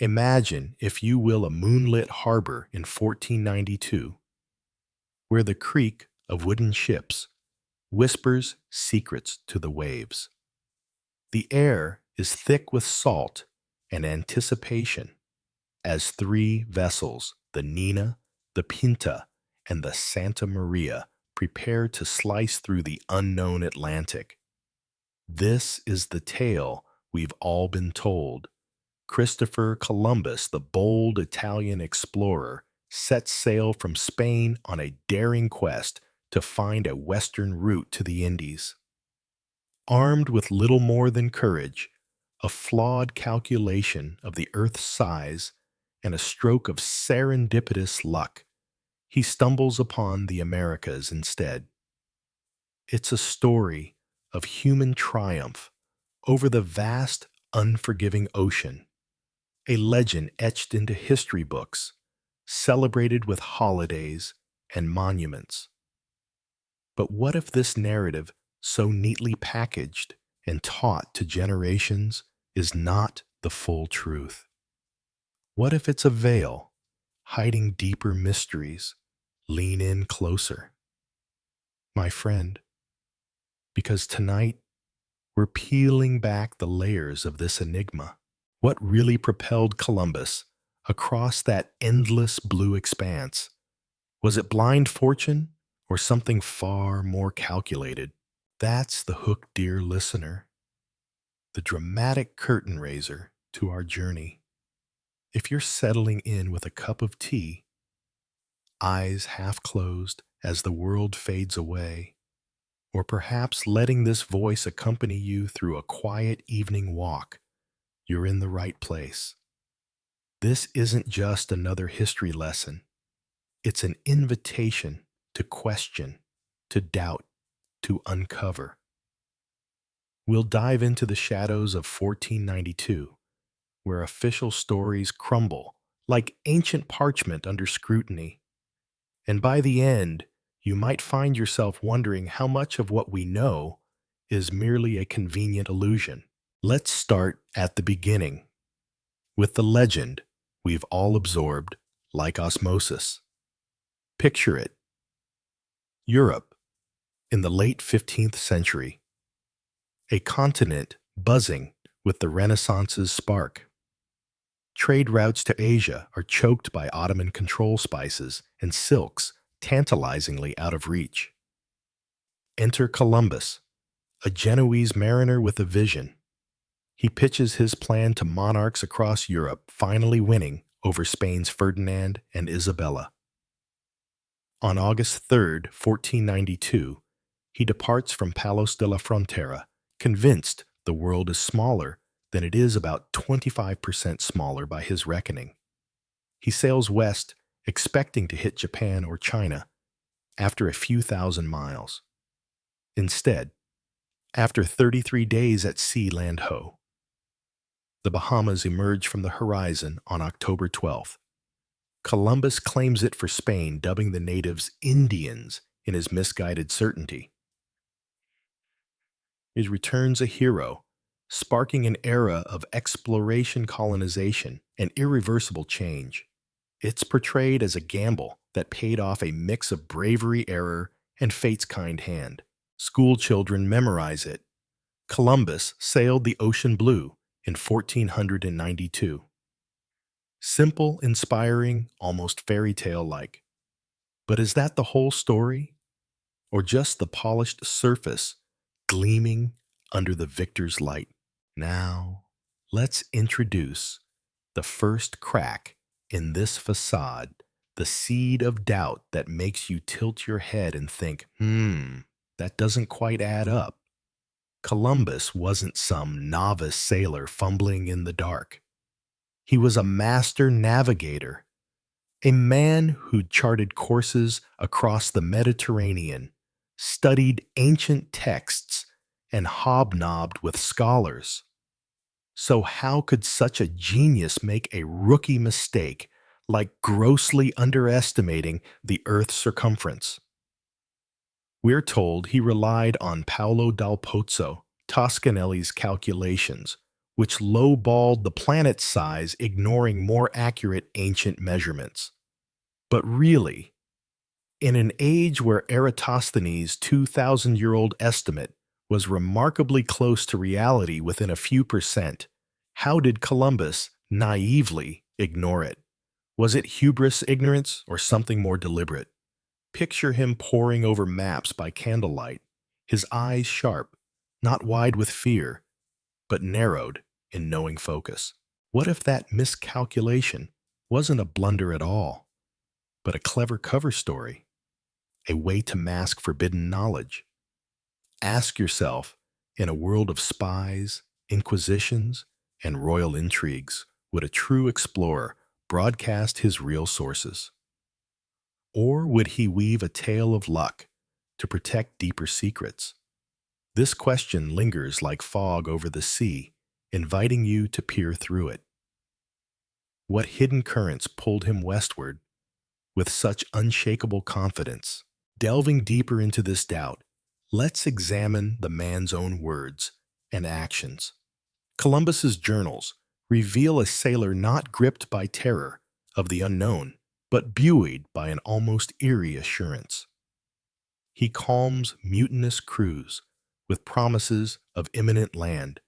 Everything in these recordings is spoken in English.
Imagine, if you will, a moonlit harbor in 1492, where the creak of wooden ships whispers secrets to the waves. The air is thick with salt and anticipation as three vessels, the Nina, the Pinta, and the Santa Maria, prepare to slice through the unknown Atlantic. This is the tale we've all been told. Christopher Columbus, the bold Italian explorer, set sail from Spain on a daring quest to find a western route to the Indies. Armed with little more than courage, a flawed calculation of the Earth's size, and a stroke of serendipitous luck, he stumbles upon the Americas instead. It's a story of human triumph over the vast, unforgiving ocean, a legend etched into history books, celebrated with holidays and monuments. But what if this narrative, so neatly packaged and taught to generations, is not the full truth? What if it's a veil, hiding deeper mysteries? Lean in closer, my friend, because tonight we're peeling back the layers of this enigma. What really propelled Columbus across that endless blue expanse? Was it blind fortune or something far more calculated? That's the hook, dear listener, the dramatic curtain raiser to our journey. If you're settling in with a cup of tea, eyes half closed as the world fades away, or perhaps letting this voice accompany you through a quiet evening walk, you're in the right place. This isn't just another history lesson. It's an invitation to question, to doubt, to uncover. We'll dive into the shadows of 1492, where official stories crumble like ancient parchment under scrutiny. And by the end, you might find yourself wondering how much of what we know is merely a convenient illusion. Let's start at the beginning, with the legend we've all absorbed like osmosis. Picture it. Europe, in the late 15th century, a continent buzzing with the Renaissance's spark. Trade routes to Asia are choked by Ottoman control spices and silks tantalizingly out of reach. Enter Columbus, a Genoese mariner with a vision. He pitches his plan to monarchs across Europe, finally winning over Spain's Ferdinand and Isabella. On August 3rd, 1492, he departs from Palos de la Frontera, convinced the world is smaller than it is, about 25% smaller by his reckoning. He sails west, expecting to hit Japan or China after a few thousand miles. Instead, after 33 days at sea land ho, the Bahamas emerge from the horizon on October 12th. Columbus claims it for Spain, dubbing the natives Indians in his misguided certainty. He returns a hero, sparking an era of exploration, colonization, and irreversible change. It's portrayed as a gamble that paid off, a mix of bravery, error, and fate's kind hand. School children memorize it. Columbus sailed the ocean blue in 1492. Simple, inspiring, almost fairy tale-like. But is that the whole story? Or just the polished surface gleaming under the victor's light? Now, let's introduce the first crack in this facade, the seed of doubt that makes you tilt your head and think, that doesn't quite add up. Columbus wasn't some novice sailor fumbling in the dark. He was a master navigator, a man who'd charted courses across the Mediterranean, studied ancient texts, and hobnobbed with scholars. So how could such a genius make a rookie mistake like grossly underestimating the Earth's circumference? We're told he relied on Paolo dal Pozzo Toscanelli's calculations, which lowballed the planet's size, ignoring more accurate ancient measurements. But really, in an age where Eratosthenes' 2,000-year-old estimate was remarkably close to reality within a few percent, how did Columbus naively ignore it? Was it hubris, ignorance, or something more deliberate? Picture him poring over maps by candlelight, his eyes sharp, not wide with fear, but narrowed in knowing focus. What if that miscalculation wasn't a blunder at all, but a clever cover story, a way to mask forbidden knowledge? Ask yourself, in a world of spies, inquisitions, and royal intrigues, would a true explorer broadcast his real sources? Or would he weave a tale of luck to protect deeper secrets? This question lingers like fog over the sea, inviting you to peer through it. What hidden currents pulled him westward with such unshakable confidence? Delving deeper into this doubt, let's examine the man's own words and actions. Columbus's journals reveal a sailor not gripped by terror of the unknown, but buoyed by an almost eerie assurance. He calms mutinous crews with promises of imminent land,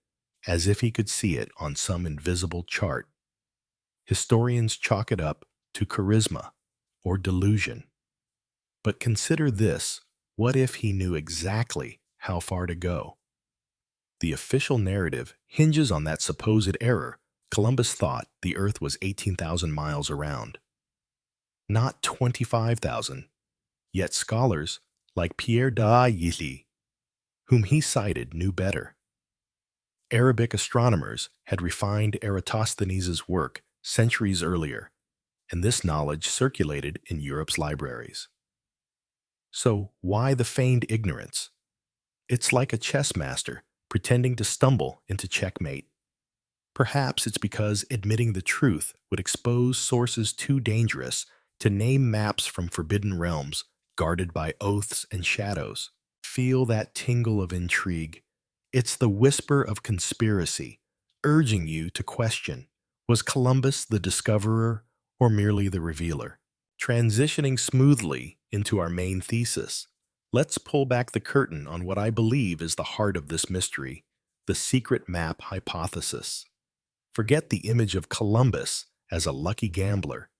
as if he could see it on some invisible chart. Historians chalk it up to charisma or delusion. But consider this: what if he knew exactly how far to go? The official narrative hinges on that supposed error. Columbus thought the Earth was 18,000 miles around, not 25,000. Yet scholars like Pierre d'Ailly, whom he cited, knew better. Arabic astronomers had refined Eratosthenes' work centuries earlier, and this knowledge circulated in Europe's libraries. So why the feigned ignorance? It's like a chess master pretending to stumble into checkmate. Perhaps it's because admitting the truth would expose sources too dangerous to name maps from forbidden realms guarded by oaths and shadows. Feel that tingle of intrigue. It's the whisper of conspiracy, urging you to question: was Columbus the discoverer or merely the revealer? Transitioning smoothly into our main thesis, let's pull back the curtain on what I believe is the heart of this mystery: the secret map hypothesis. Forget the image of Columbus as a lucky gambler.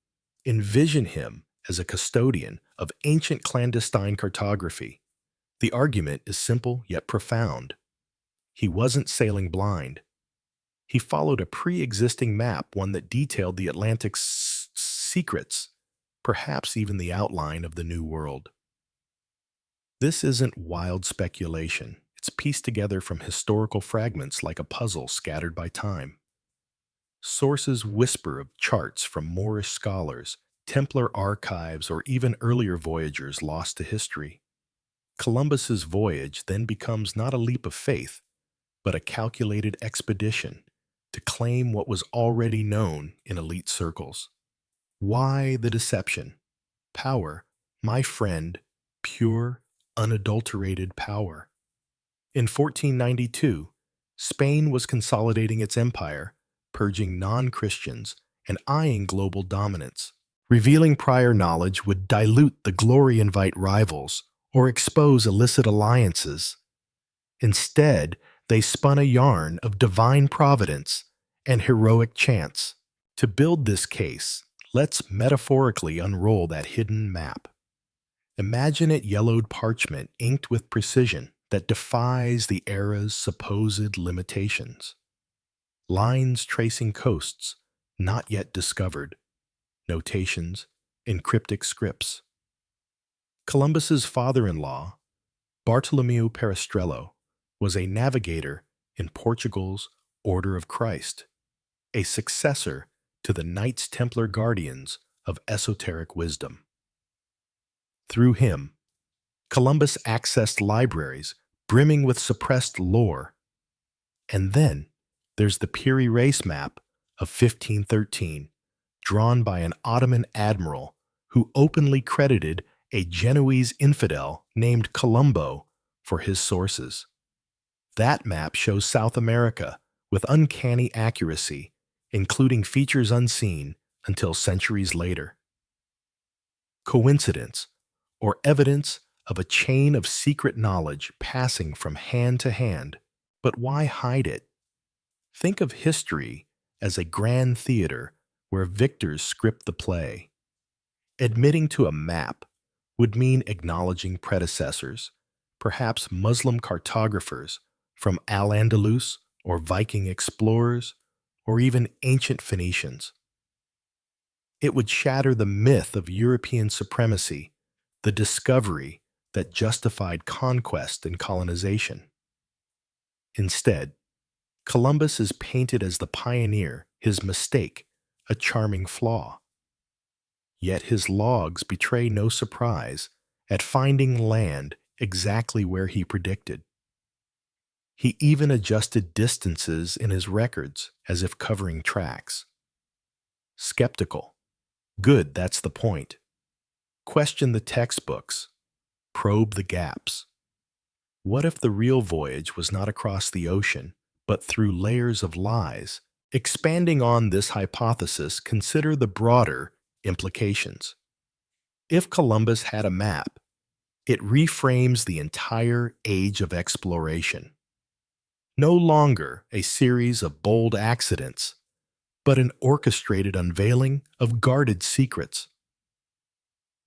Envision him as a custodian of ancient clandestine cartography. The argument is simple yet profound. He wasn't sailing blind. He followed a pre-existing map, one that detailed the Atlantic's secrets, perhaps even the outline of the New World. This isn't wild speculation. It's pieced together from historical fragments like a puzzle scattered by time. Sources whisper of charts from Moorish scholars, Templar archives, or even earlier voyagers lost to history. Columbus's voyage then becomes not a leap of faith, but a calculated expedition to claim what was already known in elite circles. Why the deception? Power, my friend, pure, unadulterated power. In 1492, Spain was consolidating its empire, purging non-Christians and eyeing global dominance. Revealing prior knowledge would dilute the glory, invite rivals, or expose illicit alliances. Instead, they spun a yarn of divine providence and heroic chance. To build this case, let's metaphorically unroll that hidden map. Imagine it yellowed parchment inked with precision that defies the era's supposed limitations. Lines tracing coasts not yet discovered, notations in cryptic scripts. Columbus's father-in-law, Bartolomeu Perestrello, was a navigator in Portugal's Order of Christ, a successor to the Knights Templar, guardians of esoteric wisdom. Through him, Columbus accessed libraries brimming with suppressed lore. And then there's the Piri Reis map of 1513, drawn by an Ottoman admiral who openly credited a Genoese infidel named Colombo for his sources. That map shows South America with uncanny accuracy, including features unseen until centuries later. Coincidence, or evidence of a chain of secret knowledge passing from hand to hand. But why hide it? Think of history as a grand theater where victors script the play. Admitting to a map would mean acknowledging predecessors, perhaps Muslim cartographers from Al-Andalus or Viking explorers, or even ancient Phoenicians. It would shatter the myth of European supremacy, the discovery that justified conquest and colonization. Instead, Columbus is painted as the pioneer, his mistake, a charming flaw. Yet his logs betray no surprise at finding land exactly where he predicted. He even adjusted distances in his records as if covering tracks. Skeptical. Good, that's the point. Question the textbooks. Probe the gaps. What if the real voyage was not across the ocean, but through layers of lies? Expanding on this hypothesis, consider the broader implications. If Columbus had a map, it reframes the entire age of exploration. No longer a series of bold accidents, but an orchestrated unveiling of guarded secrets.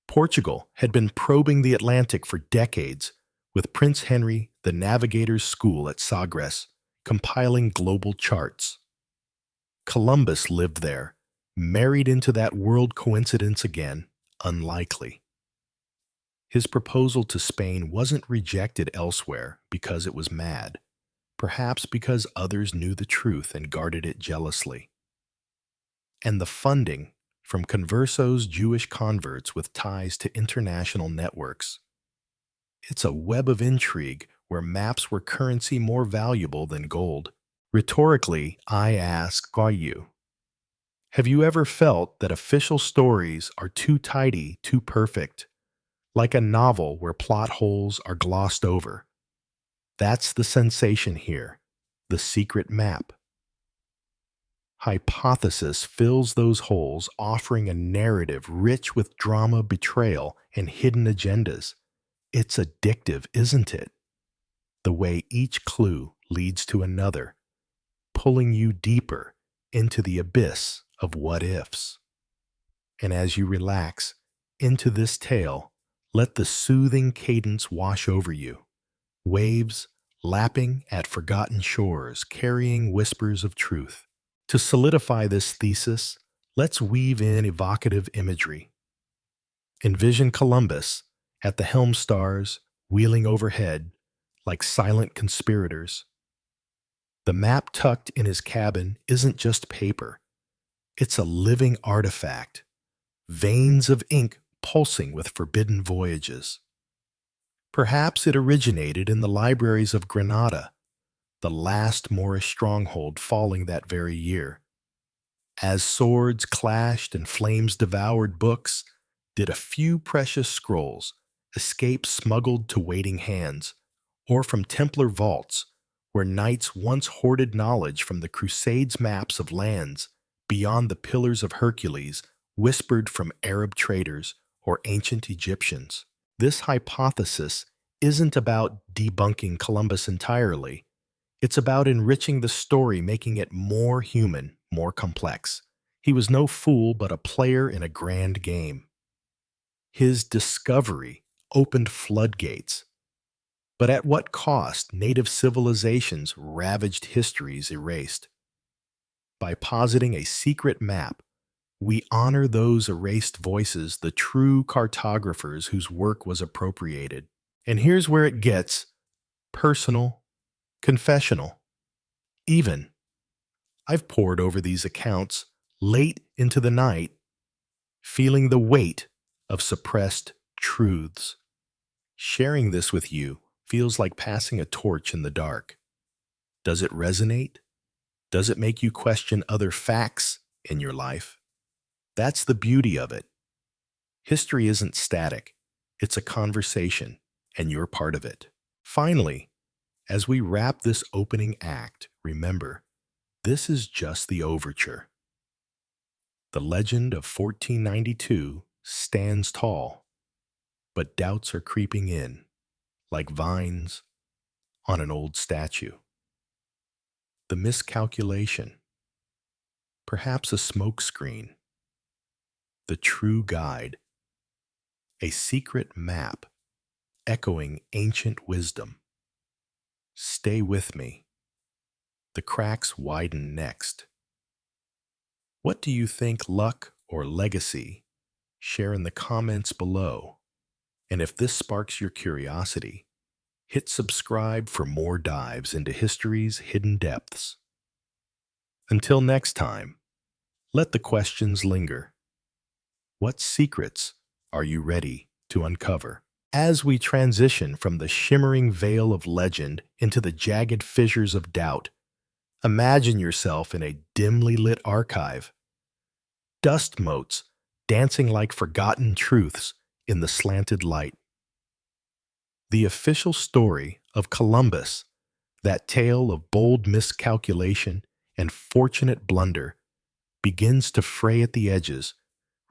Portugal had been probing the Atlantic for decades, with Prince Henry, the navigator's school at Sagres, compiling global charts. Columbus lived there, married into that world coincidence again, unlikely. His proposal to Spain wasn't rejected elsewhere because it was mad, perhaps because others knew the truth and guarded it jealously. And the funding from conversos Jewish converts with ties to international networks. It's a web of intrigue where maps were currency more valuable than gold. Rhetorically, I ask you, have you ever felt that official stories are too tidy, too perfect, like a novel where plot holes are glossed over? That's the sensation here, the secret map. Hypothesis fills those holes, offering a narrative rich with drama, betrayal, and hidden agendas. It's addictive, isn't it? The way each clue leads to another, pulling you deeper into the abyss of what-ifs. And as you relax into this tale, let the soothing cadence wash over you. Waves lapping at forgotten shores, carrying whispers of truth. To solidify this thesis, let's weave in evocative imagery. Envision Columbus at the helm stars, wheeling overhead like silent conspirators. The map tucked in his cabin isn't just paper. It's a living artifact, veins of ink pulsing with forbidden voyages. Perhaps it originated in the libraries of Granada, the last Moorish stronghold falling that very year. As swords clashed and flames devoured books, did a few precious scrolls escape smuggled to waiting hands, or from Templar vaults, where knights once hoarded knowledge from the Crusades' maps of lands beyond the Pillars of Hercules, whispered from Arab traders or ancient Egyptians. This hypothesis isn't about debunking Columbus entirely. It's about enriching the story, making it more human, more complex. He was no fool, but a player in a grand game. His discovery opened floodgates. But at what cost? Native civilizations ravaged, histories erased. By positing a secret map, we honor those erased voices, the true cartographers whose work was appropriated. And here's where it gets personal, confessional. Even, I've pored over these accounts late into the night, feeling the weight of suppressed truths. Sharing this with you feels like passing a torch in the dark. Does it resonate? Does it make you question other facts in your life? That's the beauty of it. History isn't static. It's a conversation, and you're part of it. Finally, as we wrap this opening act, remember, This is just the overture. The legend of 1492 stands tall, but doubts are creeping in, like vines on an old statue. The miscalculation, perhaps a smokescreen, the true guide, a secret map echoing ancient wisdom. Stay with me. The cracks widen next. What do you think luck or legacy? Share in the comments below. And if this sparks your curiosity, hit subscribe for more dives into history's hidden depths. Until next time, let the questions linger. What secrets are you ready to uncover? As we transition from the shimmering veil of legend into the jagged fissures of doubt, imagine yourself in a dimly lit archive. Dust motes dancing like forgotten truths in the slanted light. The official story of Columbus, that tale of bold miscalculation and fortunate blunder, begins to fray at the edges,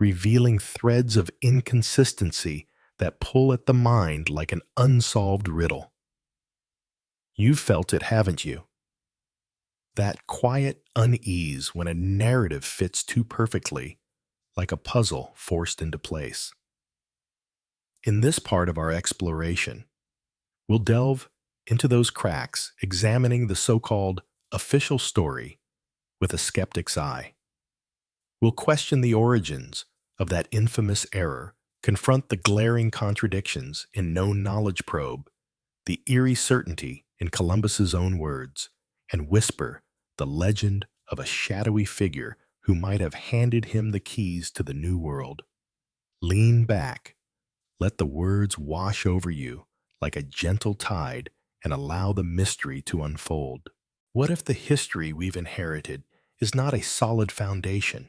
revealing threads of inconsistency that pull at the mind like an unsolved riddle. You've felt it, haven't you? That quiet unease when a narrative fits too perfectly, like a puzzle forced into place. In this part of our exploration, we'll delve into those cracks, examining the so-called official story with a skeptic's eye. We'll question the origins of that infamous error, confront the glaring contradictions in known knowledge probe, the eerie certainty in Columbus's own words, and whisper the legend of a shadowy figure who might have handed him the keys to the New World. Lean back, let the words wash over you like a gentle tide, and allow the mystery to unfold. What if the history we've inherited is not a solid foundation,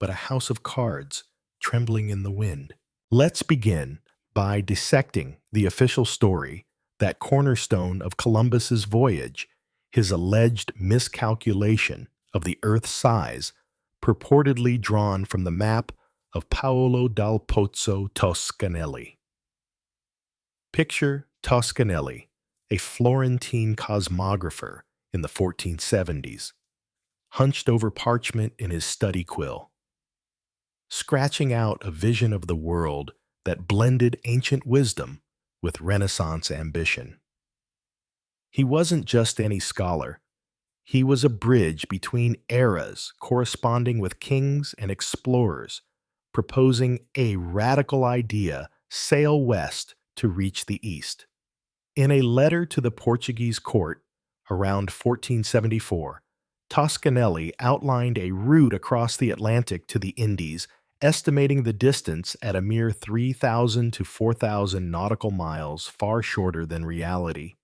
but a house of cards trembling in the wind? Let's begin by dissecting the official story, that cornerstone of Columbus's voyage, his alleged miscalculation of the Earth's size, purportedly drawn from the map of Paolo dal Pozzo Toscanelli. Picture Toscanelli, a Florentine cosmographer in the 1470s, hunched over parchment in his study quill, scratching out a vision of the world that blended ancient wisdom with Renaissance ambition. He wasn't just any scholar. He was a bridge between eras, corresponding with kings and explorers, proposing a radical idea: sail west to reach the east. In a letter to the Portuguese court around 1474, Toscanelli outlined a route across the Atlantic to the Indies, estimating the distance at a mere 3,000 to 4,000 nautical miles, far shorter than reality.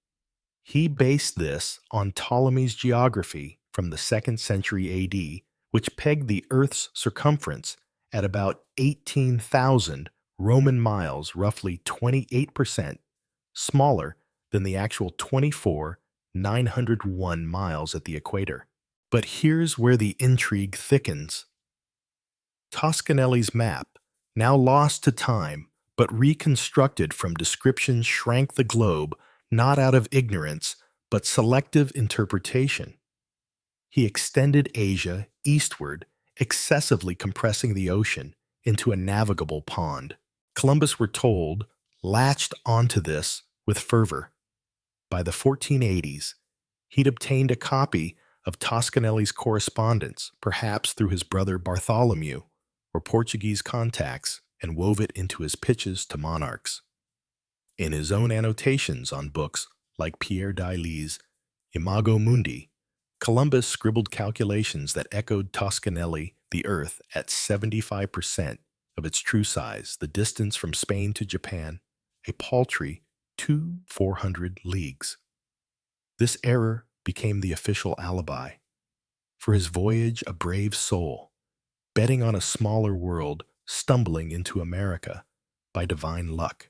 He based this on Ptolemy's geography from the 2nd century AD, which pegged the Earth's circumference at about 18,000 Roman miles, roughly 28% smaller than the actual 24,901 miles at the equator. But here's where the intrigue thickens. Toscanelli's map, now lost to time, but reconstructed from descriptions, shrank the globe not out of ignorance, but selective interpretation. He extended Asia eastward, excessively compressing the ocean into a navigable pond. Columbus, we're told, latched onto this with fervor. By the 1480s, he'd obtained a copy of Toscanelli's correspondence, perhaps through his brother Bartholomew or Portuguese contacts, and wove it into his pitches to monarchs. In his own annotations on books like Pierre Dailly's Imago Mundi, Columbus scribbled calculations that echoed Toscanelli, the Earth, at 75% of its true size, the distance from Spain to Japan, a paltry 400 leagues. This error became the official alibi. For his voyage, a brave soul, betting on a smaller world, stumbling into America by divine luck.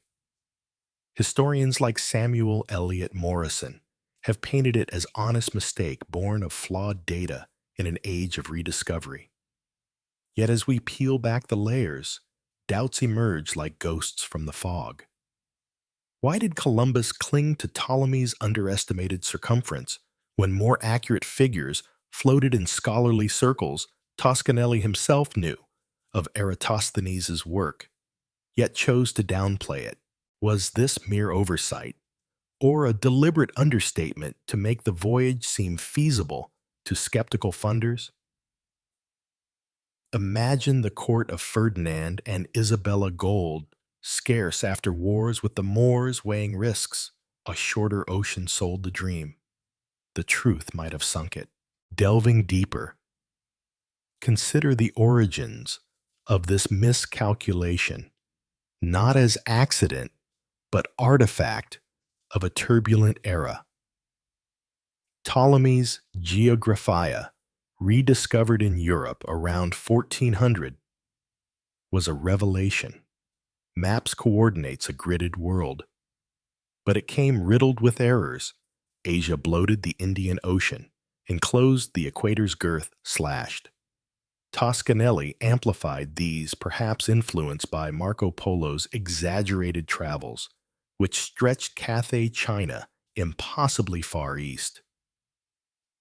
Historians like Samuel Eliot Morison have painted it as honest mistake born of flawed data in an age of rediscovery. Yet as we peel back the layers, doubts emerge like ghosts from the fog. Why did Columbus cling to Ptolemy's underestimated circumference when more accurate figures floated in scholarly circles? Toscanelli himself knew of Eratosthenes' work, yet chose to downplay it. Was this mere oversight, or a deliberate understatement to make the voyage seem feasible to skeptical funders? Imagine the court of Ferdinand and Isabella Gold, scarce after wars with the Moors weighing risks. A shorter ocean sold the dream. The truth might have sunk it. Delving deeper, consider the origins of this miscalculation, not as accident, but artifact of a turbulent era. Ptolemy's Geographia, rediscovered in Europe around 1400, was a revelation. Maps coordinates a gridded world, but it came riddled with errors. Asia bloated the Indian Ocean, enclosed the equator's girth slashed. Toscanelli amplified these, perhaps influenced by Marco Polo's exaggerated travels, which stretched Cathay China impossibly far east.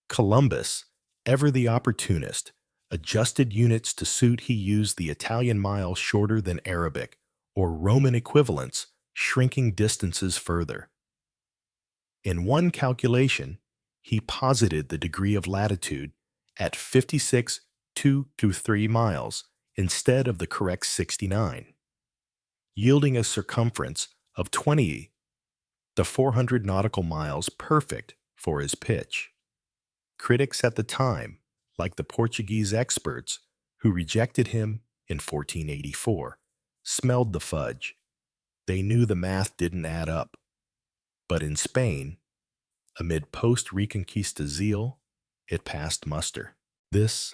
Columbus, ever the opportunist, adjusted units to suit. He used the Italian mile shorter than Arabic, or Roman equivalents, shrinking distances further. In one calculation, he posited the degree of latitude at 56.223 miles instead of the correct 69, yielding a circumference of 20 to 400 nautical miles, perfect for his pitch. Critics at the time, like the Portuguese experts who rejected him in 1484, smelled the fudge. They knew the math didn't add up. But in Spain, amid post-Reconquista zeal, it passed muster. This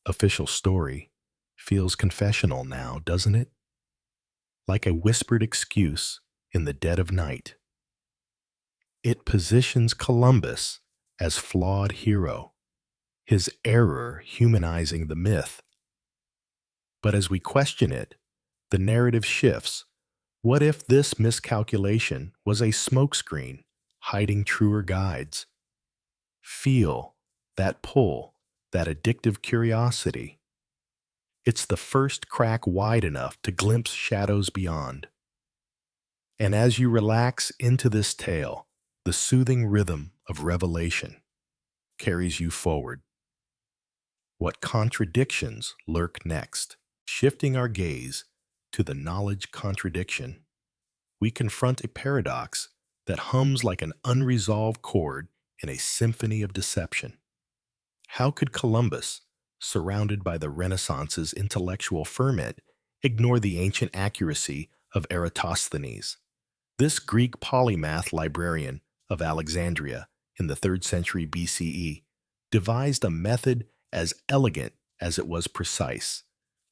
official story feels confessional now, doesn't it? Like a whispered excuse in the dead of night. It positions Columbus as flawed hero, his error humanizing the myth. But as we question it, the narrative shifts. What if this miscalculation was a smokescreen hiding truer guides? Feel that pull, that addictive curiosity. It's the first crack wide enough to glimpse shadows beyond. And as you relax into this tale, the soothing rhythm of revelation carries you forward. What contradictions lurk next? Shifting our gaze to the knowledge contradiction, we confront a paradox that hums like an unresolved chord in a symphony of deception. How could Columbus, surrounded by the Renaissance's intellectual ferment, ignore the ancient accuracy of Eratosthenes? This Greek polymath librarian of Alexandria in the 3rd century BCE devised a method as elegant as it was precise.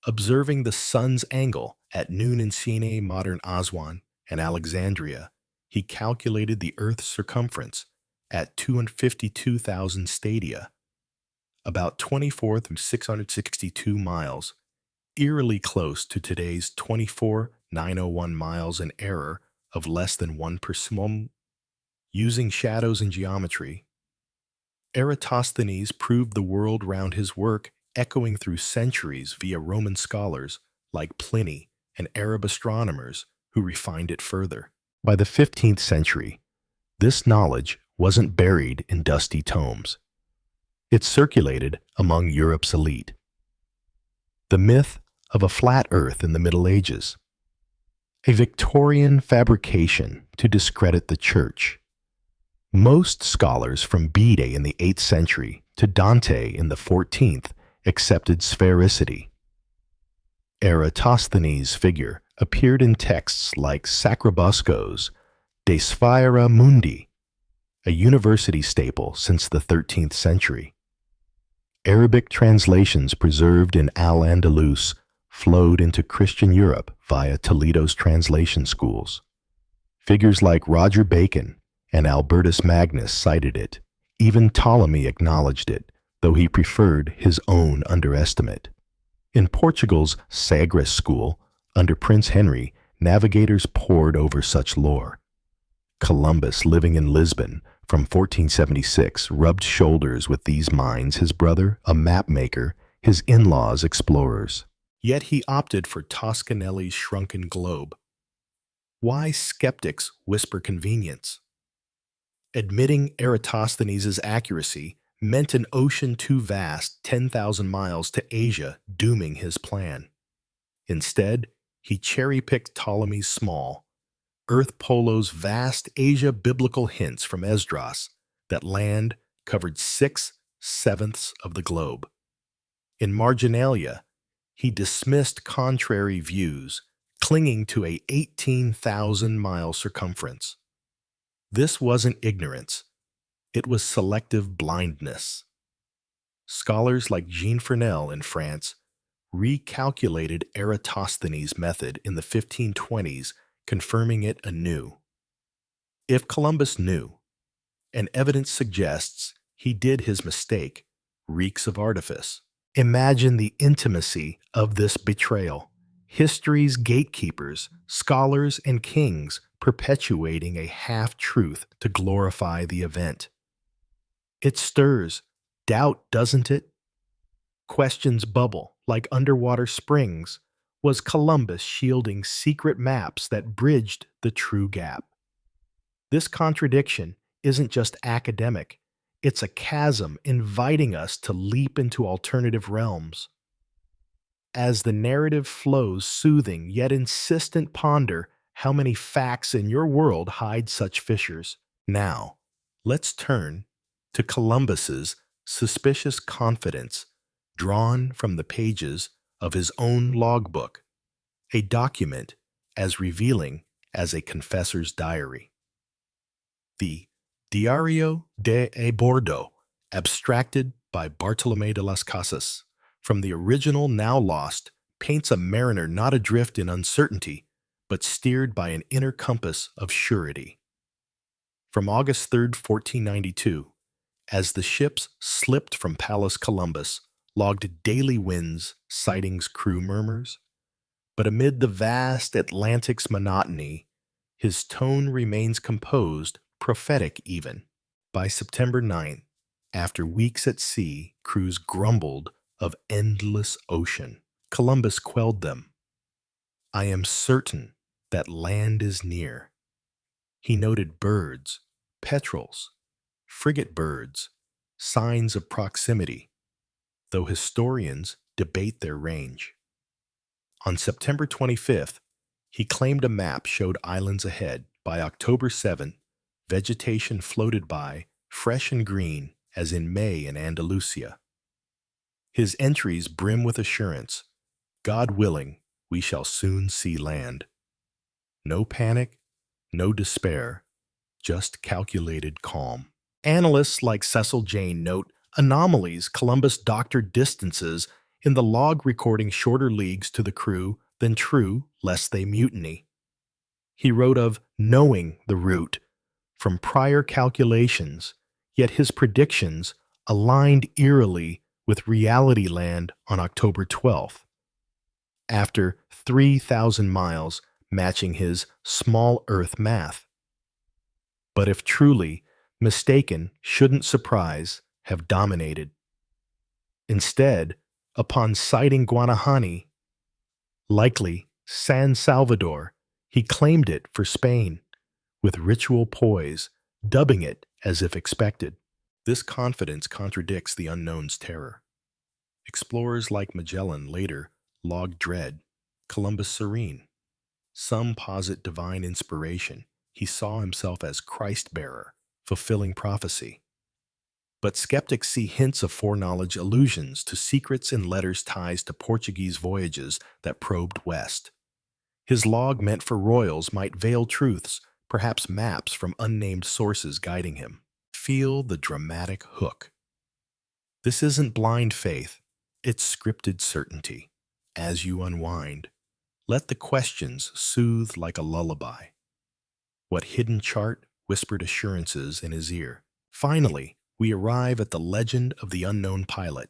Observing the sun's angle at noon in Sine, modern Aswan, and Alexandria, he calculated the Earth's circumference at 252,000 stadia, about 24 through 662 miles, eerily close to today's 24,901 miles, an error of less than 1%. Using shadows and geometry, Eratosthenes proved the world round his work echoing through centuries via Roman scholars like Pliny and Arab astronomers who refined it further. By the 15th century, this knowledge wasn't buried in dusty tomes. It circulated among Europe's elite. The myth of a flat Earth in the Middle Ages, a Victorian fabrication to discredit the Church. Most scholars from Bede in the 8th century to Dante in the 14th accepted sphericity. Eratosthenes' figure appeared in texts like Sacrobosco's De Sphera Mundi, a university staple since the 13th century. Arabic translations preserved in Al-Andalus flowed into Christian Europe via Toledo's translation schools. Figures like Roger Bacon and Albertus Magnus cited it. Even Ptolemy acknowledged it, though he preferred his own underestimate. In Portugal's Sagres school, under Prince Henry, navigators pored over such lore. Columbus, living in Lisbon from 1476, rubbed shoulders with these minds, his brother, a map-maker, his in-laws, explorers. Yet he opted for Toscanelli's shrunken globe. Why skeptics whisper convenience? Admitting Eratosthenes' accuracy meant an ocean too vast, 10,000 miles to Asia, dooming his plan. Instead, he cherry-picked Ptolemy's small, Earth Polo's vast Asia biblical hints from Esdras that land covered 6/7 of the globe. In Marginalia, he dismissed contrary views, clinging to a 18,000-mile circumference. This wasn't ignorance, it was selective blindness. Scholars like Jean Fresnel in France recalculated Eratosthenes' method in the 1520s, confirming it anew. If Columbus knew, and evidence suggests he did his mistake, reeks of artifice. Imagine the intimacy of this betrayal. History's gatekeepers, scholars, and kings perpetuating a half-truth to glorify the event. It stirs doubt, doesn't it? Questions bubble like underwater springs. Was Columbus shielding secret maps that bridged the true gap? This contradiction isn't just academic, it's a chasm inviting us to leap into alternative realms. As the narrative flows, soothing yet insistent, ponder how many facts in your world hide such fissures. Now, let's turn to Columbus's suspicious confidence, drawn from the pages of his own logbook, a document as revealing as a confessor's diary. The Diario de Bordo, abstracted by Bartolomé de las Casas, from the original now lost, paints a mariner not adrift in uncertainty, but steered by an inner compass of surety. From August 3, 1492, as the ships slipped from Pallas Columbus, logged daily winds, sightings, crew murmurs. But amid the vast Atlantic's monotony, his tone remains composed, prophetic even. By September 9th, after weeks at sea, crews grumbled of endless ocean. Columbus quelled them. I am certain that land is near. He noted birds, petrels, frigate birds, signs of proximity, though historians debate their range. On September 25th, he claimed a map showed islands ahead. By October 7th, vegetation floated by, fresh and green as in May in Andalusia. His entries brim with assurance, God willing, we shall soon see land. No panic, no despair, just calculated calm. Analysts like Cecil Jane note anomalies Columbus doctored distances in the log recording shorter leagues to the crew than true lest they mutiny. He wrote of knowing the route from prior calculations, yet his predictions aligned eerily with reality land on October 12th. After 3,000 miles matching his small Earth math. But if truly mistaken, shouldn't surprise have dominated. Instead, upon sighting Guanahani, likely San Salvador, he claimed it for Spain, with ritual poise, dubbing it as if expected. This confidence contradicts the unknown's terror. Explorers like Magellan later logged dread, Columbus serene. Some posit divine inspiration. He saw himself as Christ-bearer, fulfilling prophecy. But skeptics see hints of foreknowledge, allusions to secrets in letters, ties to Portuguese voyages that probed west. His log meant for royals might veil truths, perhaps maps from unnamed sources guiding him. Feel the dramatic hook. This isn't blind faith, it's scripted certainty. As you unwind, let the questions soothe like a lullaby. What hidden chart whispered assurances in his ear? Finally, we arrive at the legend of the unknown pilot,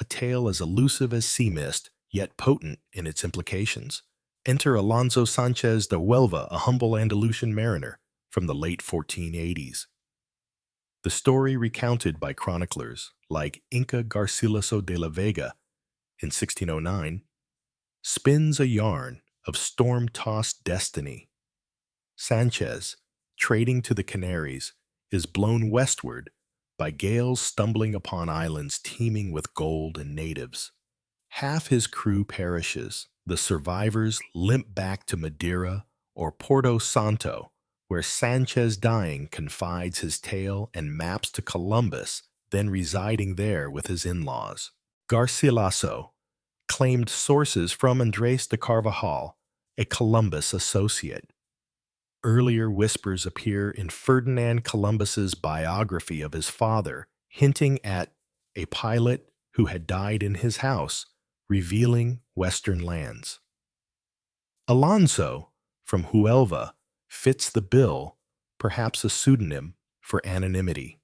a tale as elusive as sea mist, yet potent in its implications. Enter Alonso Sanchez de Huelva, a humble Andalusian mariner from the late 1480s. The story recounted by chroniclers like Inca Garcilaso de la Vega in 1609 spins a yarn of storm-tossed destiny. Sanchez, trading to the Canaries, is blown westward by gales stumbling upon islands teeming with gold and natives. Half his crew perishes. The survivors limp back to Madeira or Porto Santo, where Sanchez dying confides his tale and maps to Columbus, then residing there with his in-laws. Garcilaso claimed sources from Andrés de Carvajal, a Columbus associate. Earlier whispers appear in Ferdinand Columbus's biography of his father, hinting at a pilot who had died in his house, revealing Western lands. Alonso, from Huelva, fits the bill, perhaps a pseudonym for anonymity.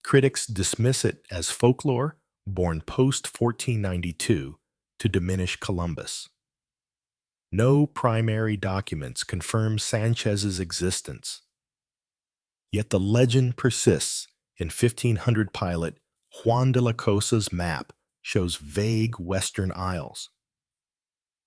Critics dismiss it as folklore born post-1492 to diminish Columbus. No primary documents confirm Sanchez's existence. Yet the legend persists. In 1500 pilot Juan de la Cosa's map shows vague Western Isles.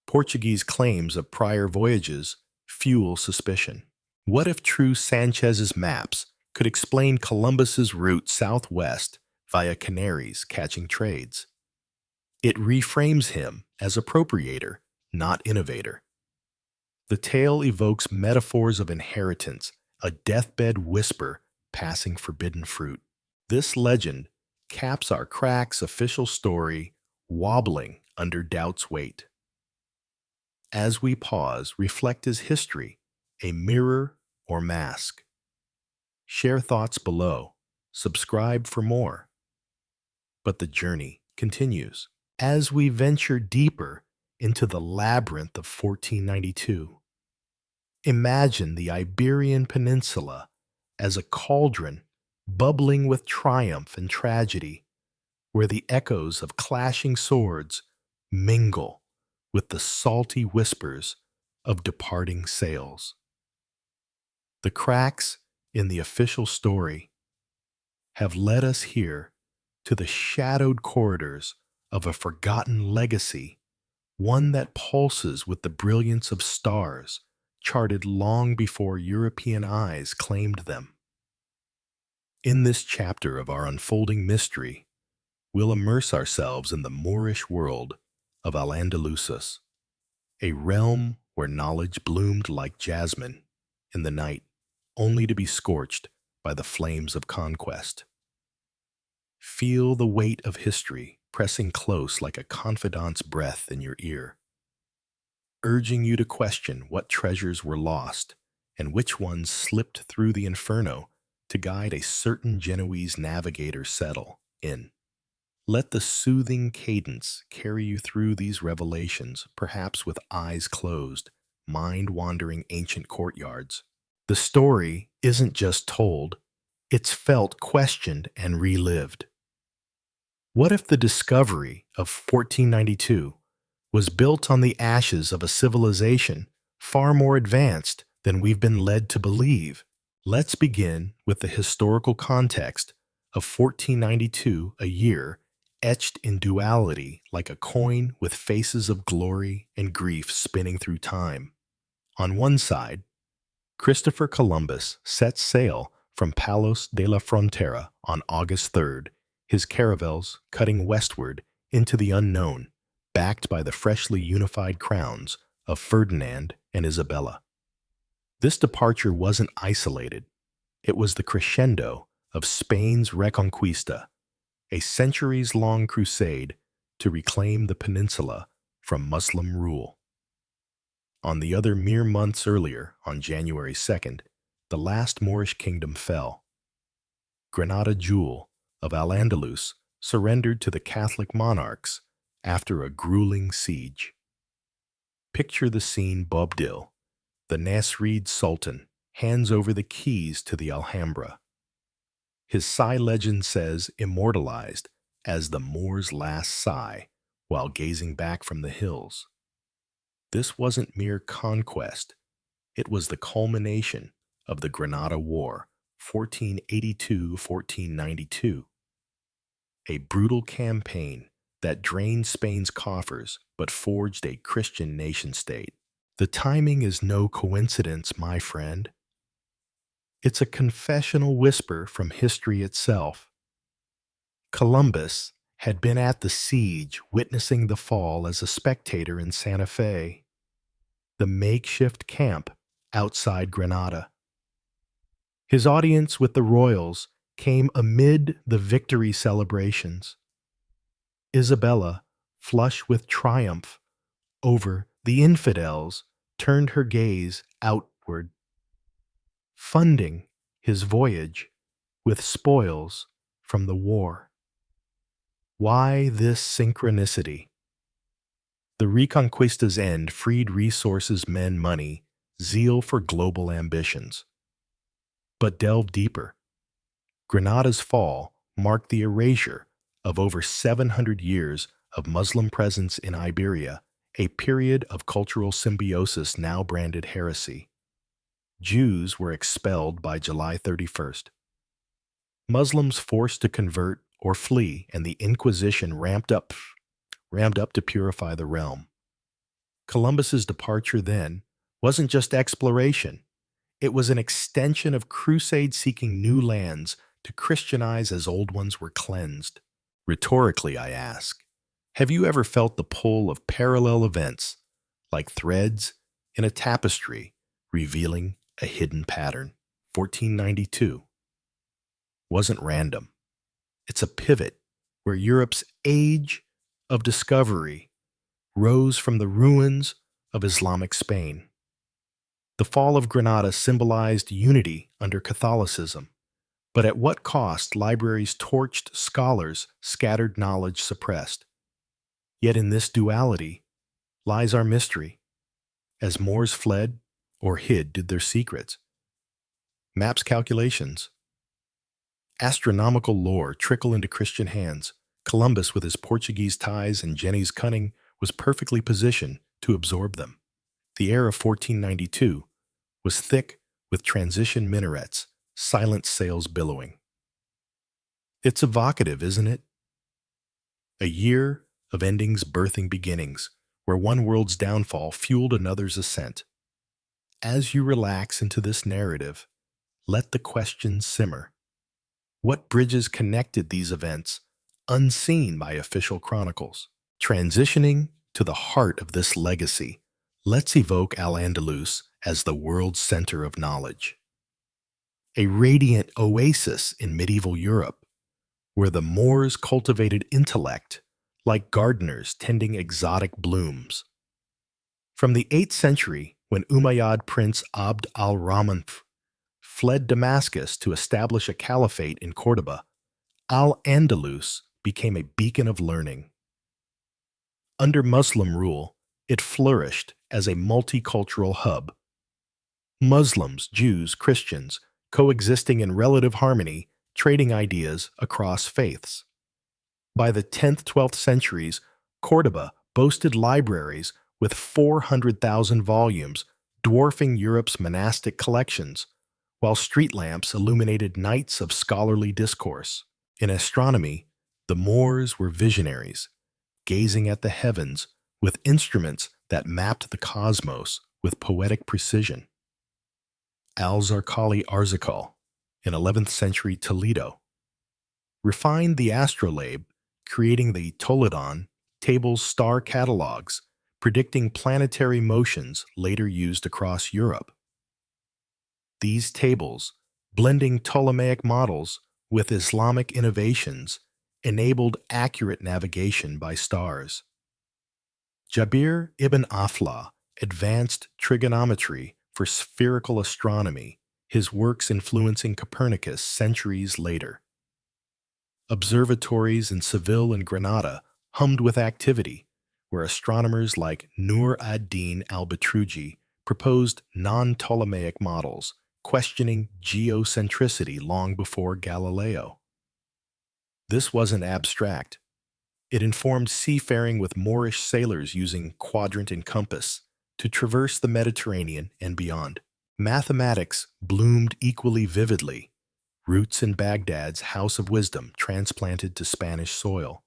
Portuguese claims of prior voyages fuel suspicion. What if true Sanchez's maps could explain Columbus's route southwest via Canaries catching trades? It reframes him as appropriator, not innovator. The tale evokes metaphors of inheritance, a deathbed whisper passing forbidden fruit. This legend caps our crack's official story, wobbling under doubt's weight. As we pause, reflect is history, a mirror or mask? Share thoughts below. Subscribe for more. But the journey continues as we venture deeper into the labyrinth of 1492. Imagine the Iberian Peninsula as a cauldron bubbling with triumph and tragedy, where the echoes of clashing swords mingle with the salty whispers of departing sails. The cracks in the official story have led us here to the shadowed corridors of a forgotten legacy, one that pulses with the brilliance of stars charted long before European eyes claimed them. In this chapter of our unfolding mystery, we'll immerse ourselves in the Moorish world of Al-Andalusus, a realm where knowledge bloomed like jasmine in the night, only to be scorched by the flames of conquest. Feel the weight of history pressing close like a confidant's breath in your ear, urging you to question what treasures were lost and which ones slipped through the inferno to guide a certain Genoese navigator settle in. Let the soothing cadence carry you through these revelations, perhaps with eyes closed, mind-wandering ancient courtyards. The story isn't just told, it's felt, questioned, and relived. What if the discovery of 1492 was built on the ashes of a civilization far more advanced than we've been led to believe? Let's begin with the historical context of 1492, a year etched in duality like a coin with faces of glory and grief spinning through time. On one side, Christopher Columbus sets sail from Palos de la Frontera on August 3rd, his caravels cutting westward into the unknown, backed by the freshly unified crowns of Ferdinand and Isabella. This departure wasn't isolated. It was the crescendo of Spain's Reconquista, a centuries-long crusade to reclaim the peninsula from Muslim rule. On the other mere months earlier, on January 2nd, the last Moorish kingdom fell. Granada Jewel of Al-Andalus surrendered to the Catholic monarchs after a grueling siege. Picture the scene. Boabdil, the Nasrid Sultan, hands over the keys to the Alhambra. His sigh legend says immortalized as the Moor's last sigh while gazing back from the hills. This wasn't mere conquest, it was the culmination of the Granada War, 1482–1492, a brutal campaign that drained Spain's coffers but forged a Christian nation-state. The timing is no coincidence, my friend. It's a confessional whisper from history itself. Columbus had been at the siege, witnessing the fall as a spectator in Santa Fe, the makeshift camp outside Granada. His audience with the royals came amid the victory celebrations. Isabella, flush with triumph over the infidels, turned her gaze outward, funding his voyage with spoils from the war. Why this synchronicity? The Reconquista's end freed resources, men, money, zeal for global ambitions. But delve deeper. Granada's fall marked the erasure of over 700 years of Muslim presence in Iberia, a period of cultural symbiosis now branded heresy. Jews were expelled by July 31st. Muslims forced to convert or flee, and the Inquisition ramped up to purify the realm. Columbus's departure then wasn't just exploration. It was an extension of crusade seeking new lands to Christianize as old ones were cleansed. Rhetorically, I ask, have you ever felt the pull of parallel events, like threads in a tapestry revealing a hidden pattern? 1492 wasn't random. It's a pivot where Europe's age of discovery rose from the ruins of Islamic Spain. The fall of Granada symbolized unity under Catholicism, but at what cost? Libraries torched, scholars scattered, knowledge suppressed. Yet in this duality lies our mystery. As Moors fled or hid their secrets, maps, calculations, astronomical lore trickle into Christian hands. Columbus, with his Portuguese ties and Jenny's cunning, was perfectly positioned to absorb them. The air of 1492 was thick with transition minarets, silent sails billowing. It's evocative, isn't it? A year of endings birthing beginnings, where one world's downfall fueled another's ascent. As you relax into this narrative, let the questions simmer. What bridges connected these events, unseen by official chronicles? Transitioning to the heart of this legacy, let's evoke Al-Andalus as the world's center of knowledge. A radiant oasis in medieval Europe, where the Moors cultivated intellect like gardeners tending exotic blooms. From the 8th century, when Umayyad Prince Abd al-Rahman fled Damascus to establish a caliphate in Cordoba, Al-Andalus became a beacon of learning. Under Muslim rule, it flourished as a multicultural hub. Muslims, Jews, Christians, coexisting in relative harmony, trading ideas across faiths. By the 10th–12th centuries, Cordoba boasted libraries with 400,000 volumes, dwarfing Europe's monastic collections, while street lamps illuminated nights of scholarly discourse. In astronomy, the Moors were visionaries, gazing at the heavens with instruments that mapped the cosmos with poetic precision. Al-Zarqali Arzakal, in 11th century Toledo, refined the astrolabe, creating the Toledon table's star catalogs, predicting planetary motions later used across Europe. These tables, blending Ptolemaic models with Islamic innovations, enabled accurate navigation by stars. Jabir ibn Aflah advanced trigonometry for spherical astronomy, his works influencing Copernicus centuries later. Observatories in Seville and Granada hummed with activity, where astronomers like Nur ad-Din al-Batruji proposed non-Ptolemaic models, questioning geocentricity long before Galileo. This wasn't abstract. It informed seafaring with Moorish sailors using quadrant and compass to traverse the Mediterranean and beyond. Mathematics bloomed equally vividly, roots in Baghdad's House of Wisdom transplanted to Spanish soil.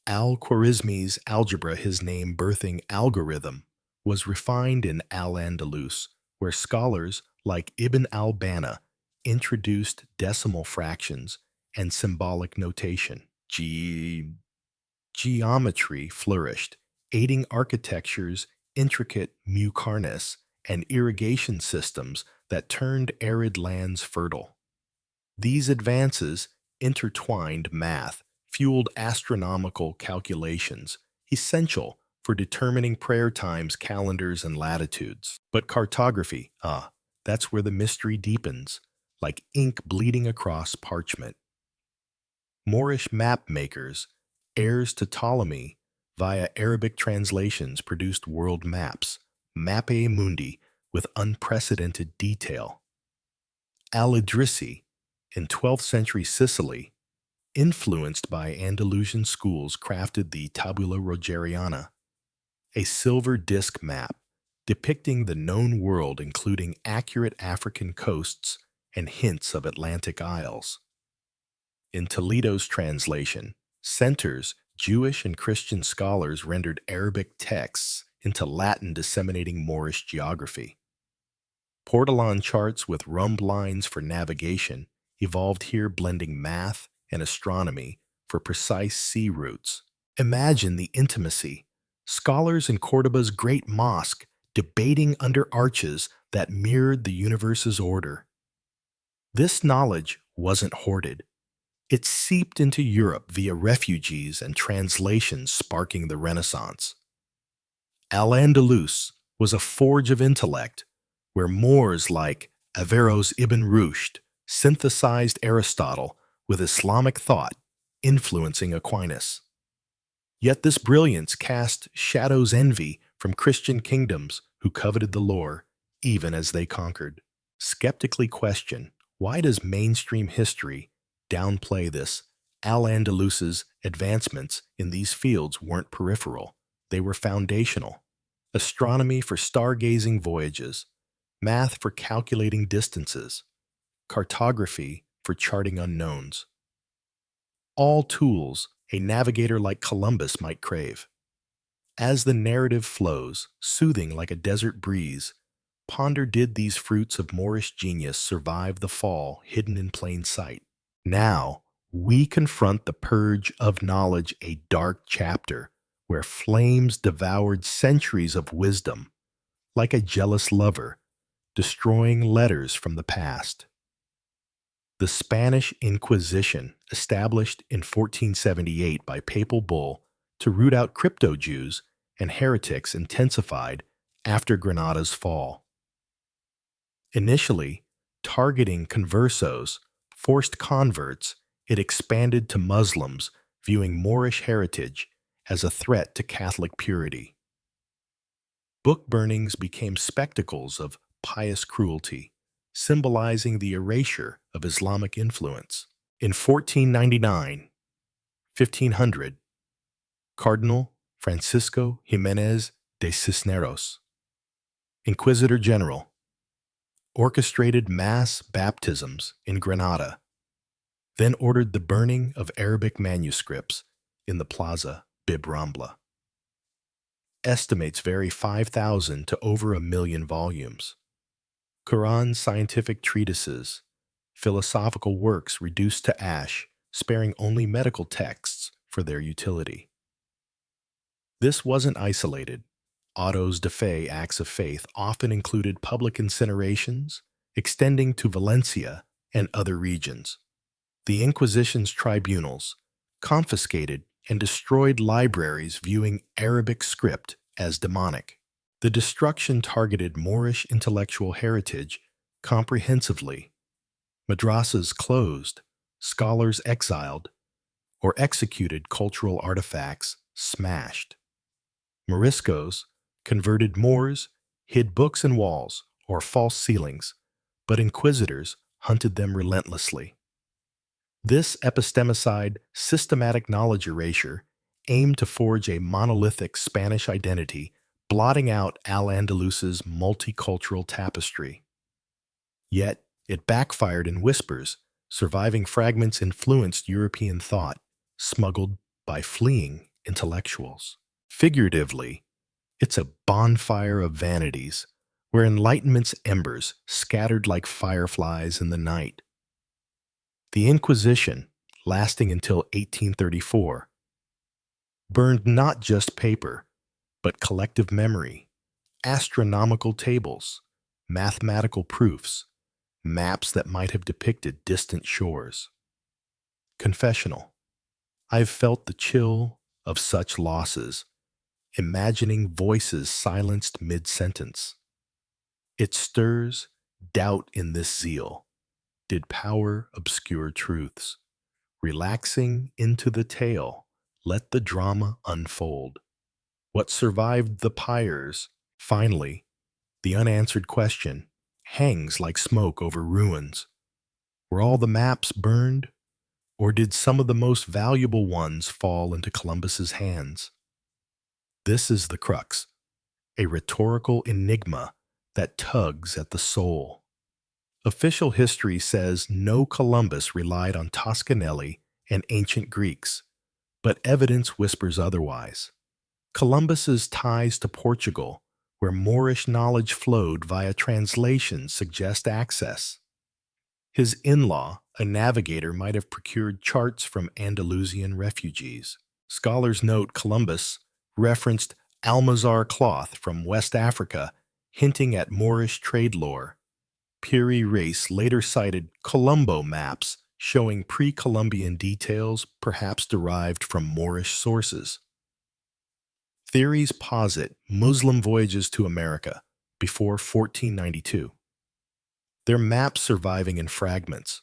Al-Khwarizmi's algebra, his name birthing algorithm, was refined in Al-Andalus, where scholars like Ibn al-Bana introduced decimal fractions and symbolic notation. Geometry flourished, aiding architecture's intricate muqarnas and irrigation systems that turned arid lands fertile. These advances intertwined math, fueled astronomical calculations, essential for determining prayer times, calendars, and latitudes. But cartography, that's where the mystery deepens, like ink bleeding across parchment. Moorish map makers, heirs to Ptolemy, via Arabic translations produced world maps, Mappe Mundi, with unprecedented detail. Al-Idrisi, in 12th century Sicily, influenced by Andalusian schools, crafted the Tabula Rogeriana, a silver disc map depicting the known world, including accurate African coasts and hints of Atlantic isles. In Toledo's translation, centers, Jewish and Christian scholars rendered Arabic texts into Latin, disseminating Moorish geography. Portolan charts with rhumb lines for navigation evolved here, blending math and astronomy for precise sea routes. Imagine the intimacy. Scholars in Cordoba's great mosque debating under arches that mirrored the universe's order. This knowledge wasn't hoarded. It seeped into Europe via refugees and translations, sparking the Renaissance. Al-Andalus was a forge of intellect, where Moors like Averroes ibn Rushd synthesized Aristotle with Islamic thought, influencing Aquinas. Yet this brilliance cast shadows envy from Christian kingdoms who coveted the lore, even as they conquered. Skeptically question, why does mainstream history downplay this? Al-Andalus's advancements in these fields weren't peripheral, they were foundational. Astronomy for stargazing voyages, math for calculating distances, cartography for charting unknowns. All tools a navigator like Columbus might crave. As the narrative flows, soothing like a desert breeze, ponder, did these fruits of Moorish genius survive the fall, hidden in plain sight? Now, we confront the purge of knowledge, a dark chapter where flames devoured centuries of wisdom, like a jealous lover, destroying letters from the past. The Spanish Inquisition, established in 1478 by papal bull to root out crypto-Jews and heretics, intensified after Granada's fall. Initially, targeting conversos, forced converts, it expanded to Muslims, viewing Moorish heritage as a threat to Catholic purity. Book burnings became spectacles of pious cruelty, symbolizing the erasure of Islamic influence. In 1499, 1500, Cardinal Francisco Jimenez de Cisneros, Inquisitor General, orchestrated mass baptisms in Granada, then ordered the burning of Arabic manuscripts in the Plaza Bib Rambla. Estimates vary 5,000 to over 1,000,000 volumes. Quran scientific treatises, philosophical works reduced to ash, sparing only medical texts for their utility. This wasn't isolated. Autos de fe, acts of faith, often included public incinerations, extending to Valencia and other regions. The Inquisition's tribunals confiscated and destroyed libraries viewing Arabic script as demonic. The destruction targeted Moorish intellectual heritage comprehensively. Madrasas closed, scholars exiled, or executed, cultural artifacts smashed. Moriscos converted Moors, hid books in walls or false ceilings, but inquisitors hunted them relentlessly. This epistemicide, systematic knowledge erasure, aimed to forge a monolithic Spanish identity, blotting out Al-Andalus's multicultural tapestry. Yet, it backfired in whispers. Surviving fragments influenced European thought, smuggled by fleeing intellectuals. Figuratively, it's a bonfire of vanities, where Enlightenment's embers scattered like fireflies in the night. The Inquisition, lasting until 1834, burned not just paper, but collective memory, astronomical tables, mathematical proofs, maps that might have depicted distant shores. Confessional. I've felt the chill of such losses, imagining voices silenced mid-sentence. It stirs doubt in this zeal. Did power obscure truths? Relaxing into the tale, let the drama unfold. What survived the pyres, finally, the unanswered question, hangs like smoke over ruins. Were all the maps burned, or did some of the most valuable ones fall into Columbus's hands? This is the crux, a rhetorical enigma that tugs at the soul. Official history says no Columbus relied on Toscanelli and ancient Greeks, but evidence whispers otherwise. Columbus's ties to Portugal, where Moorish knowledge flowed via translation, suggest access. His in-law, a navigator, might have procured charts from Andalusian refugees. Scholars note Columbus referenced Almanzar cloth from West Africa, hinting at Moorish trade lore. Piri Reis later cited Colombo maps showing pre-Columbian details perhaps derived from Moorish sources. Theories posit Muslim voyages to America before 1492. Their maps surviving in fragments.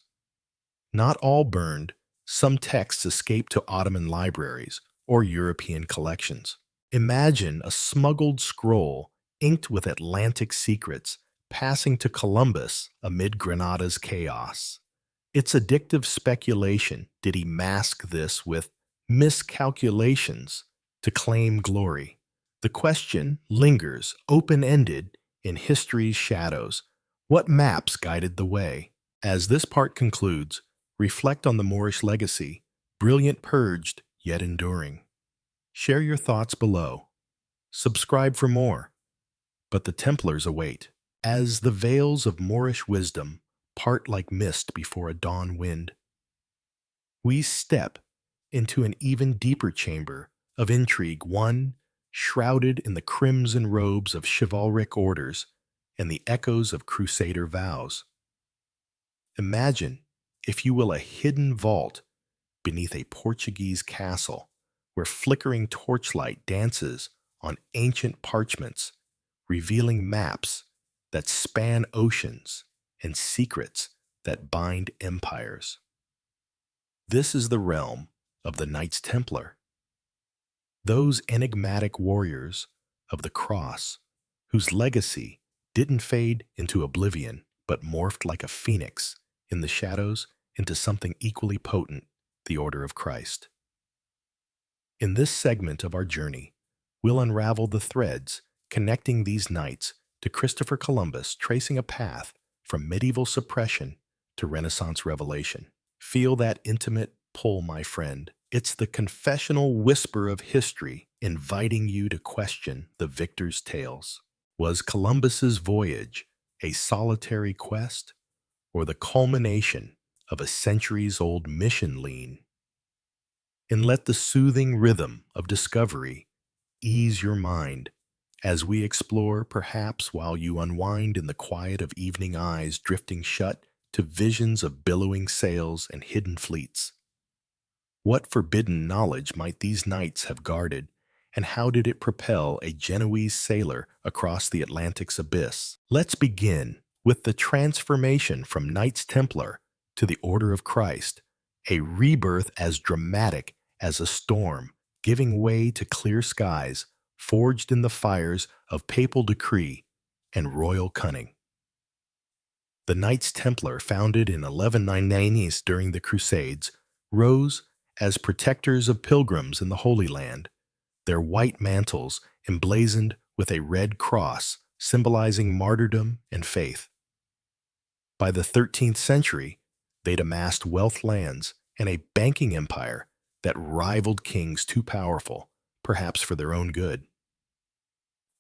Not all burned, some texts escaped to Ottoman libraries or European collections. Imagine a smuggled scroll inked with Atlantic secrets passing to Columbus amid Granada's chaos. It's addictive speculation. Did he mask this with miscalculations to claim glory? The question lingers open-ended in history's shadows. What maps guided the way? As this part concludes, reflect on the Moorish legacy, brilliant purged yet enduring. Share your thoughts below. Subscribe for more. But the Templars await. As the veils of Moorish wisdom part like mist before a dawn wind, we step into an even deeper chamber of intrigue, one shrouded in the crimson robes of chivalric orders and the echoes of crusader vows. Imagine, if you will, a hidden vault beneath a Portuguese castle where flickering torchlight dances on ancient parchments, revealing maps that span oceans and secrets that bind empires. This is the realm of the Knights Templar, those enigmatic warriors of the cross whose legacy didn't fade into oblivion but morphed like a phoenix in the shadows into something equally potent, the Order of Christ. In this segment of our journey, we'll unravel the threads connecting these knights to Christopher Columbus, tracing a path from medieval suppression to Renaissance revelation. Feel that intimate pull, my friend. It's the confessional whisper of history inviting you to question the victor's tales. Was Columbus's voyage a solitary quest or the culmination of a centuries-old mission lean? And let the soothing rhythm of discovery ease your mind as we explore, perhaps while you unwind in the quiet of evening eyes drifting shut to visions of billowing sails and hidden fleets. What forbidden knowledge might these knights have guarded, and how did it propel a Genoese sailor across the Atlantic's abyss? Let's begin with the transformation from Knights Templar to the Order of Christ, a rebirth as dramatic as a storm, giving way to clear skies, forged in the fires of papal decree and royal cunning. The Knights Templar, founded in 1190 during the Crusades, rose as protectors of pilgrims in the Holy Land, their white mantles emblazoned with a red cross symbolizing martyrdom and faith. By the 13th century, they'd amassed wealth lands and a banking empire that rivaled kings too powerful, perhaps for their own good.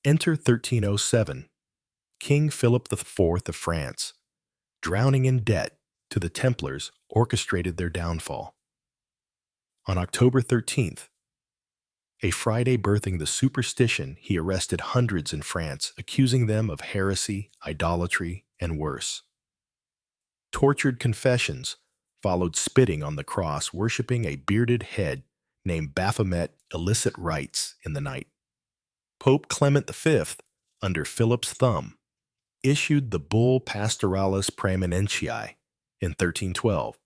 Enter 1307. King Philip IV of France, drowning in debt to the Templars, orchestrated their downfall. On October 13th, a Friday birthing the superstition, he arrested hundreds in France, accusing them of heresy, idolatry, and worse. Tortured confessions followed spitting on the cross, worshiping a bearded head named Baphomet, illicit rites in the night. Pope Clement V, under Philip's thumb, issued the bull Pastoralis Praemunentii in 1312,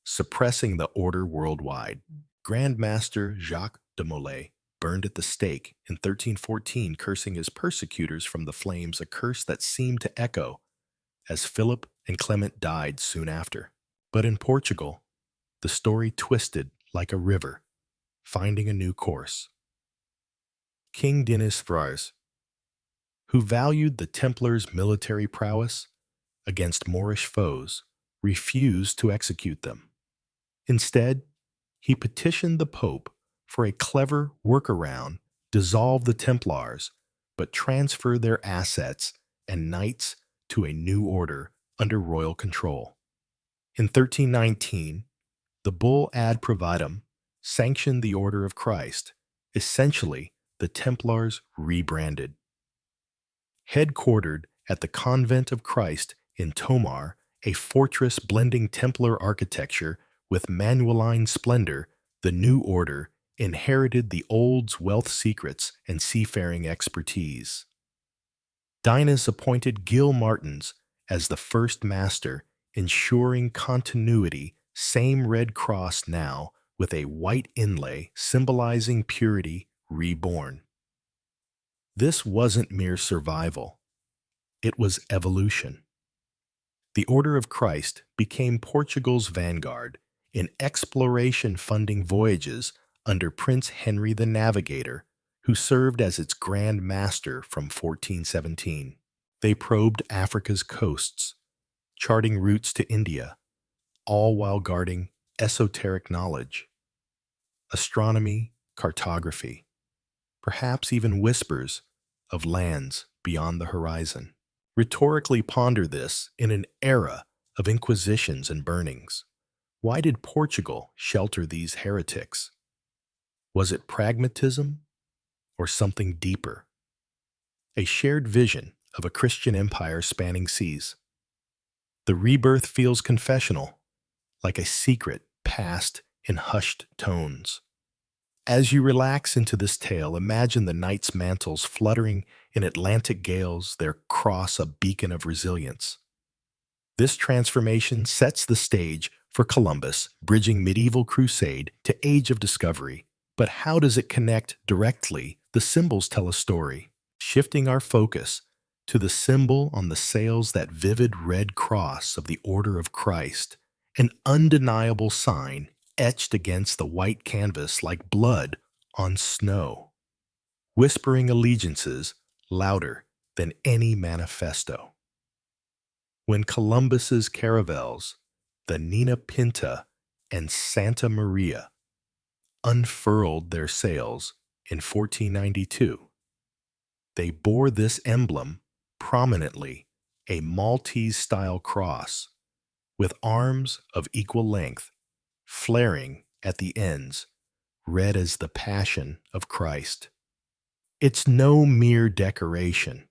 suppressing the order worldwide. Grand Master Jacques de Molay burned at the stake in 1314, cursing his persecutors from the flames, a curse that seemed to echo as Philip and Clement died soon after. But in Portugal, the story twisted like a river, finding a new course. King Dinis Vraz, who valued the Templars' military prowess against Moorish foes, refused to execute them. Instead, he petitioned the Pope for a clever workaround, dissolve the Templars, but transfer their assets and knights to a new order under royal control. In 1319, the bull Ad Providum sanctioned the Order of Christ, essentially the Templars rebranded. Headquartered at the Convent of Christ in Tomar, a fortress blending Templar architecture with Manueline splendor, the new order inherited the old's wealth secrets and seafaring expertise. Dinas appointed Gil Martins as the first master, ensuring continuity, same red cross now with a white inlay symbolizing purity reborn. This wasn't mere survival. It was evolution. The Order of Christ became Portugal's vanguard in exploration funding voyages under Prince Henry the Navigator, who served as its Grand Master from 1417. They probed Africa's coasts, charting routes to India, all while guarding esoteric knowledge, astronomy, cartography, perhaps even whispers of lands beyond the horizon. Rhetorically ponder this in an era of inquisitions and burnings. Why did Portugal shelter these heretics? Was it pragmatism or something deeper? A shared vision of a Christian empire spanning seas. The rebirth feels confessional, like a secret passed in hushed tones. As you relax into this tale, imagine the knights' mantles fluttering in Atlantic gales, their cross a beacon of resilience. This transformation sets the stage for Columbus, bridging medieval crusade to age of discovery. But how does it connect directly? The symbols tell a story, shifting our focus to the symbol on the sails, that vivid red cross of the Order of Christ, an undeniable sign etched against the white canvas like blood on snow, whispering allegiances louder than any manifesto. When Columbus's caravels, the Nina Pinta and Santa Maria, unfurled their sails in 1492, they bore this emblem prominently, a Maltese-style cross with arms of equal length, flaring at the ends, red as the Passion of Christ. It's no mere decoration.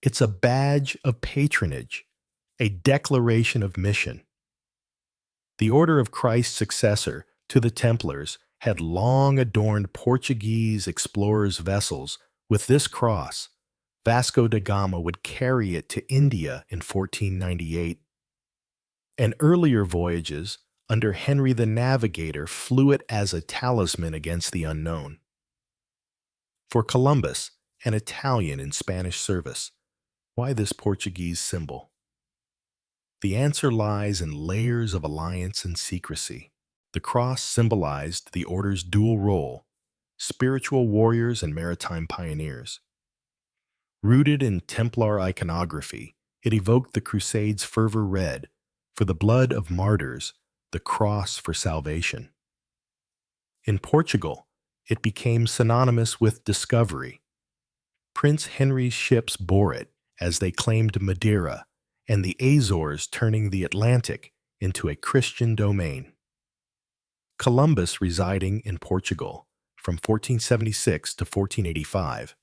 It's a badge of patronage, a declaration of mission. The Order of Christ's successor to the Templars had long adorned Portuguese explorers' vessels with this cross. Vasco da Gama would carry it to India in 1498. And earlier voyages under Henry the Navigator flew it as a talisman against the unknown. For Columbus, an Italian in Spanish service, why this Portuguese symbol? The answer lies in layers of alliance and secrecy. The cross symbolized the order's dual role, spiritual warriors and maritime pioneers. Rooted in Templar iconography, it evoked the Crusades' fervor red, for the blood of martyrs, the cross for salvation. In Portugal, it became synonymous with discovery. Prince Henry's ships bore it as they claimed Madeira, and the Azores turning the Atlantic into a Christian domain. Columbus, residing in Portugal from 1476 to 1485,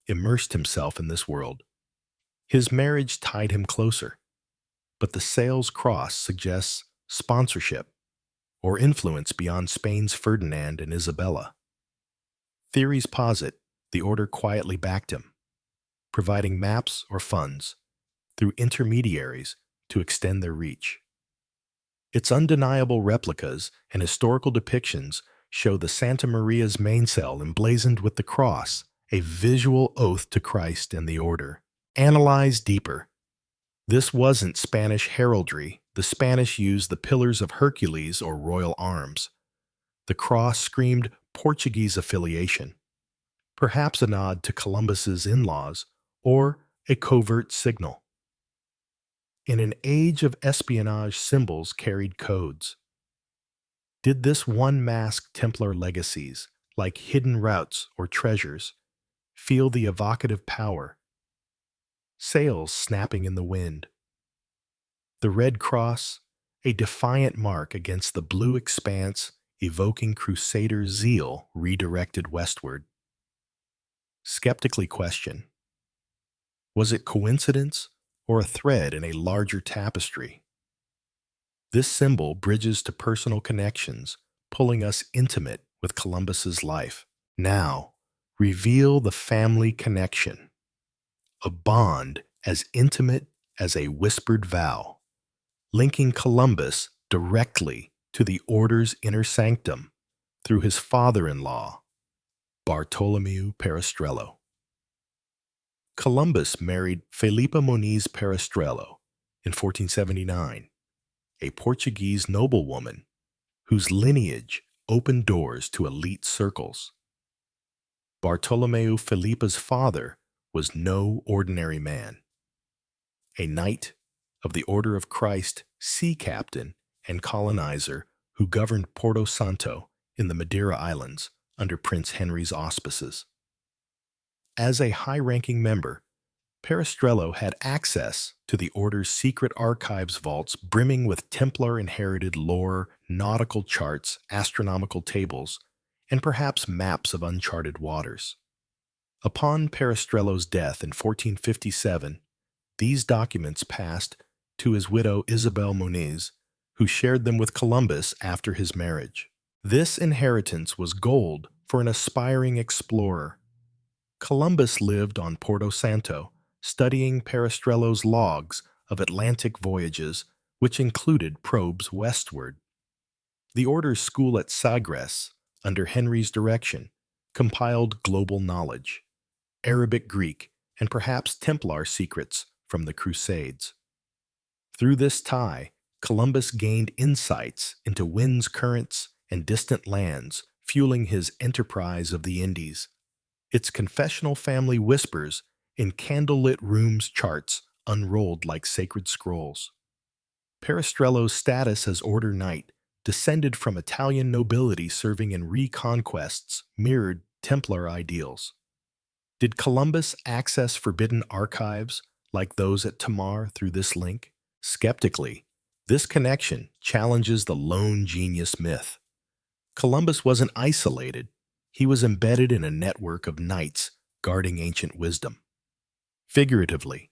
immersed himself in this world. His marriage tied him closer, but the sail's cross suggests sponsorship or influence beyond Spain's Ferdinand and Isabella. Theories posit the order quietly backed him, providing maps or funds through intermediaries to extend their reach. Its undeniable replicas and historical depictions show the Santa Maria's mainsail emblazoned with the cross, a visual oath to Christ and the order. Analyze deeper. This wasn't Spanish heraldry. The Spanish used the pillars of Hercules or royal arms. The cross screamed Portuguese affiliation, perhaps a nod to Columbus's in-laws or a covert signal. In an age of espionage, symbols carried codes. Did this one mask Templar legacies, like hidden routes or treasures, feel the evocative power? Sails snapping in the wind. The red cross, a defiant mark against the blue expanse, evoking Crusader zeal redirected westward. Skeptically question: was it coincidence or a thread in a larger tapestry? This symbol bridges to personal connections, pulling us intimate with Columbus's life. Now, reveal the family connection, a bond as intimate as a whispered vow, linking Columbus directly to the order's inner sanctum through his father-in-law, Bartolomeu Perestrello. Columbus married Felipa Moniz Perestrello in 1479, a Portuguese noblewoman whose lineage opened doors to elite circles. Bartolomeu Felipa's father was no ordinary man. A knight of the Order of Christ, sea captain and colonizer who governed Porto Santo in the Madeira Islands under Prince Henry's auspices. As a high-ranking member, Perestrello had access to the Order's secret archives vaults brimming with Templar-inherited lore, nautical charts, astronomical tables, and perhaps maps of uncharted waters. Upon Perestrello's death in 1457, these documents passed to his widow Isabel Moniz, who shared them with Columbus after his marriage. This inheritance was gold for an aspiring explorer. Columbus lived on Porto Santo, studying Perestrello's logs of Atlantic voyages, which included probes westward. The Order's school at Sagres, under Henry's direction, compiled global knowledge, Arabic, Greek, and perhaps Templar secrets from the Crusades. Through this tie, Columbus gained insights into winds, currents, and distant lands, fueling his enterprise of the Indies. Its confessional family whispers in candlelit rooms charts unrolled like sacred scrolls. Perestrello's status as Order Knight, descended from Italian nobility serving in reconquests, mirrored Templar ideals. Did Columbus access forbidden archives like those at Tamar through this link? Skeptically, this connection challenges the lone genius myth. Columbus wasn't isolated. He was embedded in a network of knights guarding ancient wisdom. Figuratively,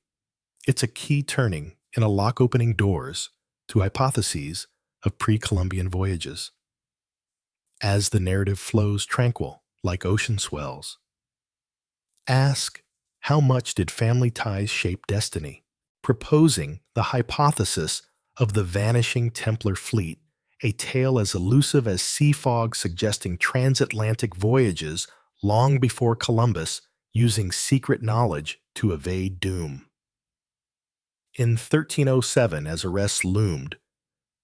it's a key turning in a lock opening doors to hypotheses of pre-Columbian voyages. As the narrative flows tranquil like ocean swells, ask, how much did family ties shape destiny? Proposing the hypothesis of the vanishing Templar fleet, a tale as elusive as sea fog suggesting transatlantic voyages long before Columbus, using secret knowledge to evade doom. In 1307, as arrests loomed,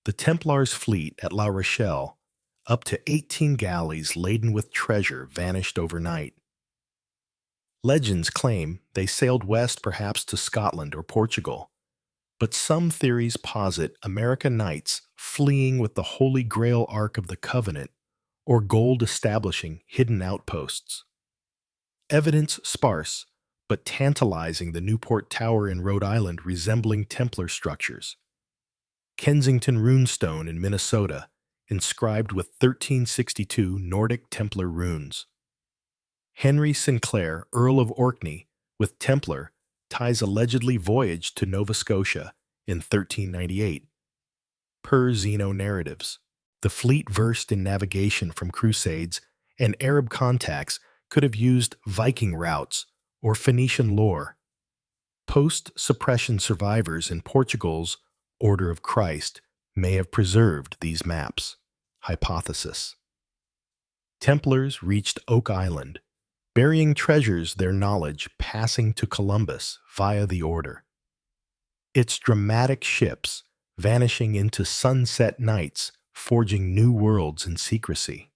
the Templars' fleet at La Rochelle, up to 18 galleys laden with treasure, vanished overnight. Legends claim they sailed west, perhaps to Scotland or Portugal, but some theories posit American knights fleeing with the Holy Grail Ark of the Covenant or gold establishing hidden outposts. Evidence sparse, but tantalizing: the Newport Tower in Rhode Island resembling Templar structures. Kensington runestone in Minnesota, inscribed with 1362 Nordic Templar runes. Henry Sinclair, Earl of Orkney, with Templar ties, allegedly voyaged to Nova Scotia in 1398. Per Zeno narratives, the fleet, versed in navigation from Crusades and Arab contacts, could have used Viking routes or Phoenician lore. Post-suppression survivors in Portugal's Order of Christ may have preserved these maps. Hypothesis: Templars reached Oak Island, burying treasures, their knowledge passing to Columbus via the Order. Its dramatic ships vanishing into sunset nights, forging new worlds in secrecy.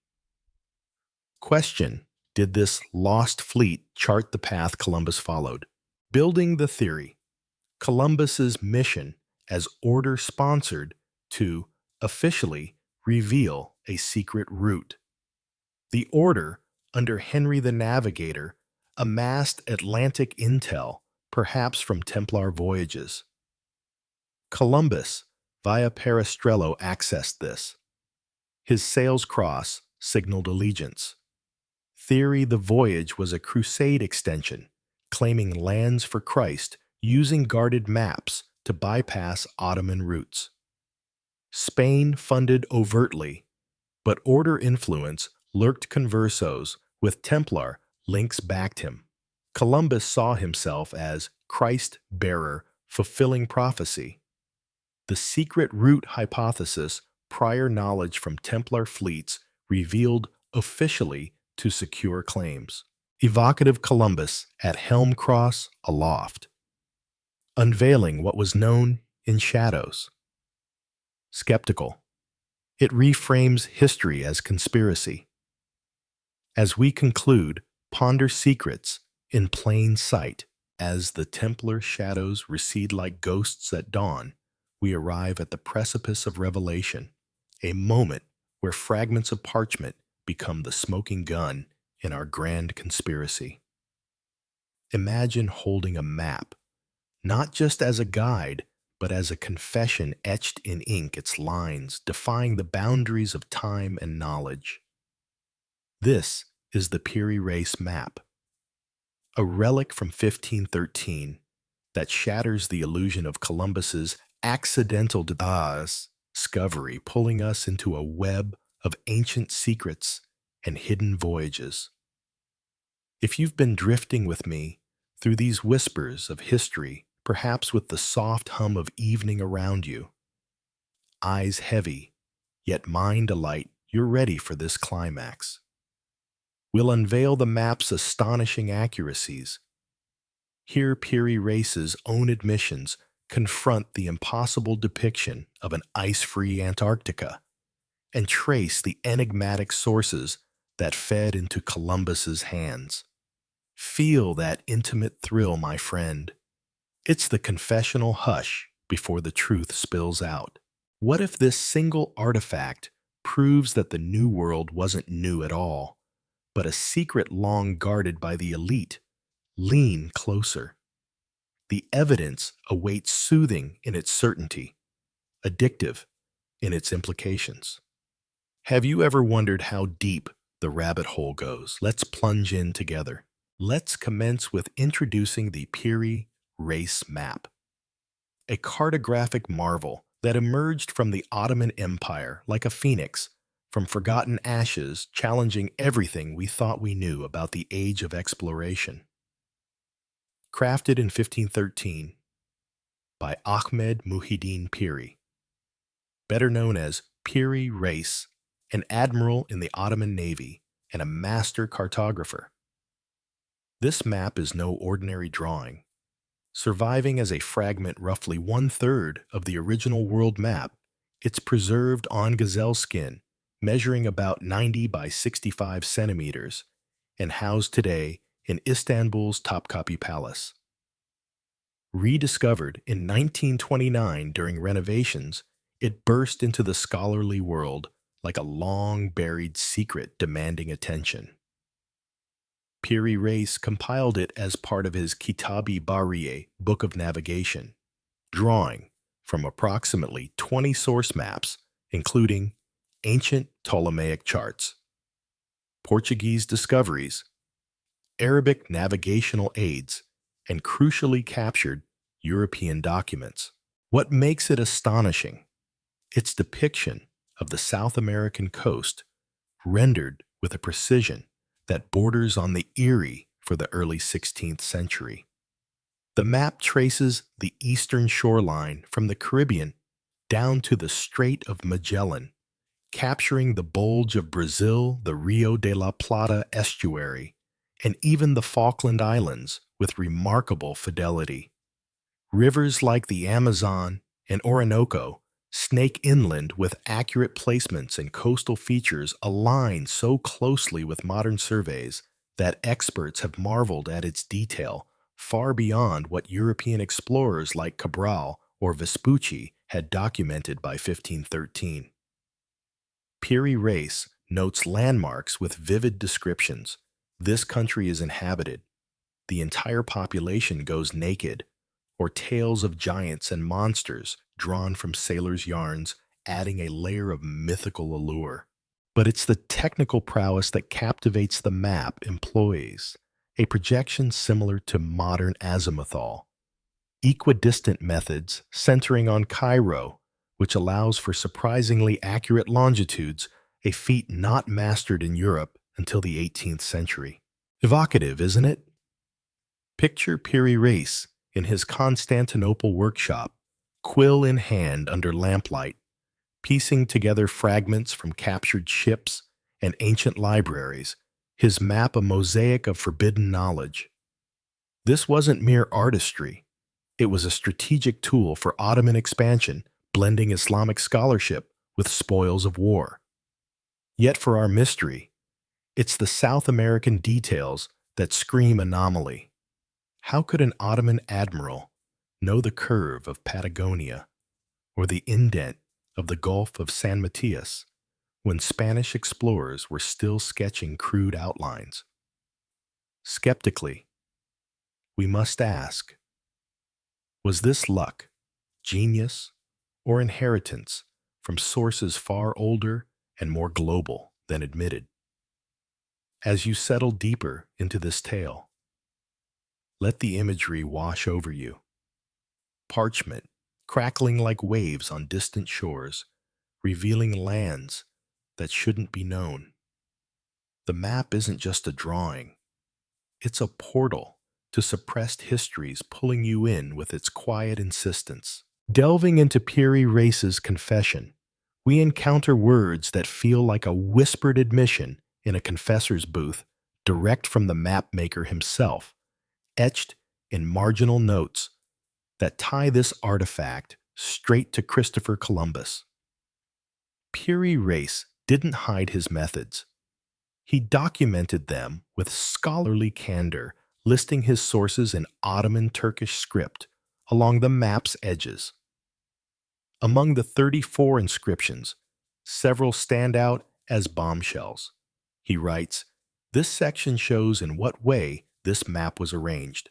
Question: did this lost fleet chart the path Columbus followed? Building the theory: Columbus's mission as Order sponsored to officially reveal a secret route. The Order, under Henry the Navigator, amassed Atlantic intel, perhaps from Templar voyages. Columbus, via Peristrello, accessed this. His sails cross signaled allegiance. Theory: the voyage was a crusade extension, claiming lands for Christ, using guarded maps to bypass Ottoman routes. Spain funded overtly, but Order influence lurked. Conversos with Templar links backed him. Columbus saw himself as Christ-bearer, fulfilling prophecy. The secret route hypothesis: prior knowledge from Templar fleets revealed officially to secure claims. Evocative: Columbus at helm, cross aloft, unveiling what was known in shadows. Skeptical: it reframes history as conspiracy. As we conclude, ponder secrets in plain sight. As the Templar shadows recede like ghosts at dawn, we arrive at the precipice of revelation, a moment where fragments of parchment become the smoking gun in our grand conspiracy. Imagine holding a map, not just as a guide, but as a confession etched in ink, its lines defying the boundaries of time and knowledge. This is the Piri Reis map, a relic from 1513 that shatters the illusion of Columbus's accidental discovery, pulling us into a web of ancient secrets and hidden voyages. If you've been drifting with me through these whispers of history, perhaps with the soft hum of evening around you, eyes heavy, yet mind alight, you're ready for this climax. We'll unveil the map's astonishing accuracies. Hear Piri Reis's own admissions confront the impossible depiction of an ice-free Antarctica, and trace the enigmatic sources that fed into Columbus's hands. Feel that intimate thrill, my friend. It's the confessional hush before the truth spills out. What if this single artifact proves that the New World wasn't new at all, but a secret long guarded by the elite? Lean closer. The evidence awaits, soothing in its certainty, addictive in its implications. Have you ever wondered how deep the rabbit hole goes? Let's plunge in together. Let's commence with introducing the Piri Reis map, a cartographic marvel that emerged from the Ottoman Empire like a phoenix from forgotten ashes, challenging everything we thought we knew about the age of exploration. Crafted in 1513 by Ahmed Muhiddin Piri, better known as Piri Reis, an admiral in the Ottoman Navy and a master cartographer. This map is no ordinary drawing. Surviving as a fragment roughly one-third of the original world map, it's preserved on gazelle skin, measuring about 90 by 65 centimeters, and housed today in Istanbul's Topkapi Palace. Rediscovered in 1929 during renovations, it burst into the scholarly world like a long-buried secret demanding attention. Piri Reis compiled it as part of his Kitab-i Barriye, Book of Navigation, drawing from approximately 20 source maps, including ancient Ptolemaic charts, Portuguese discoveries, Arabic navigational aids, and crucially captured European documents. What makes it astonishing? Its depiction of the South American coast, rendered with a precision that borders on the eerie for the early 16th century. The map traces the eastern shoreline from the Caribbean down to the Strait of Magellan, capturing the bulge of Brazil, the Rio de la Plata estuary, and even the Falkland Islands with remarkable fidelity. Rivers like the Amazon and Orinoco snake inland with accurate placements and coastal features align so closely with modern surveys that experts have marveled at its detail far beyond what European explorers like Cabral or Vespucci had documented by 1513. Piri Reis notes landmarks with vivid descriptions. This country is inhabited. The entire population goes naked, or tales of giants and monsters drawn from sailors' yarns, adding a layer of mythical allure. But it's the technical prowess that captivates the map employees, a projection similar to modern azimuthal. Equidistant methods centering on Cairo, which allows for surprisingly accurate longitudes, a feat not mastered in Europe until the 18th century. Evocative, isn't it? Picture Piri Reis in his Constantinople workshop, quill in hand under lamplight, piecing together fragments from captured ships and ancient libraries, his map a mosaic of forbidden knowledge. This wasn't mere artistry. It was a strategic tool for Ottoman expansion, blending Islamic scholarship with spoils of war. Yet for our mystery, it's the South American details that scream anomaly. How could an Ottoman admiral know the curve of Patagonia or the indent of the Gulf of San Matias when Spanish explorers were still sketching crude outlines? Skeptically, we must ask, was this luck, genius, or inheritance from sources far older and more global than admitted? As you settle deeper into this tale, let the imagery wash over you. Parchment, crackling like waves on distant shores, revealing lands that shouldn't be known. The map isn't just a drawing. It's a portal to suppressed histories pulling you in with its quiet insistence. Delving into Piri Reis's confession, we encounter words that feel like a whispered admission in a confessor's booth, direct from the mapmaker himself, etched in marginal notes that tie this artifact straight to Christopher Columbus. Piri Reis didn't hide his methods. He documented them with scholarly candor, listing his sources in Ottoman Turkish script along the map's edges. Among the 34 inscriptions, several stand out as bombshells. He writes, "This section shows in what way this map was arranged.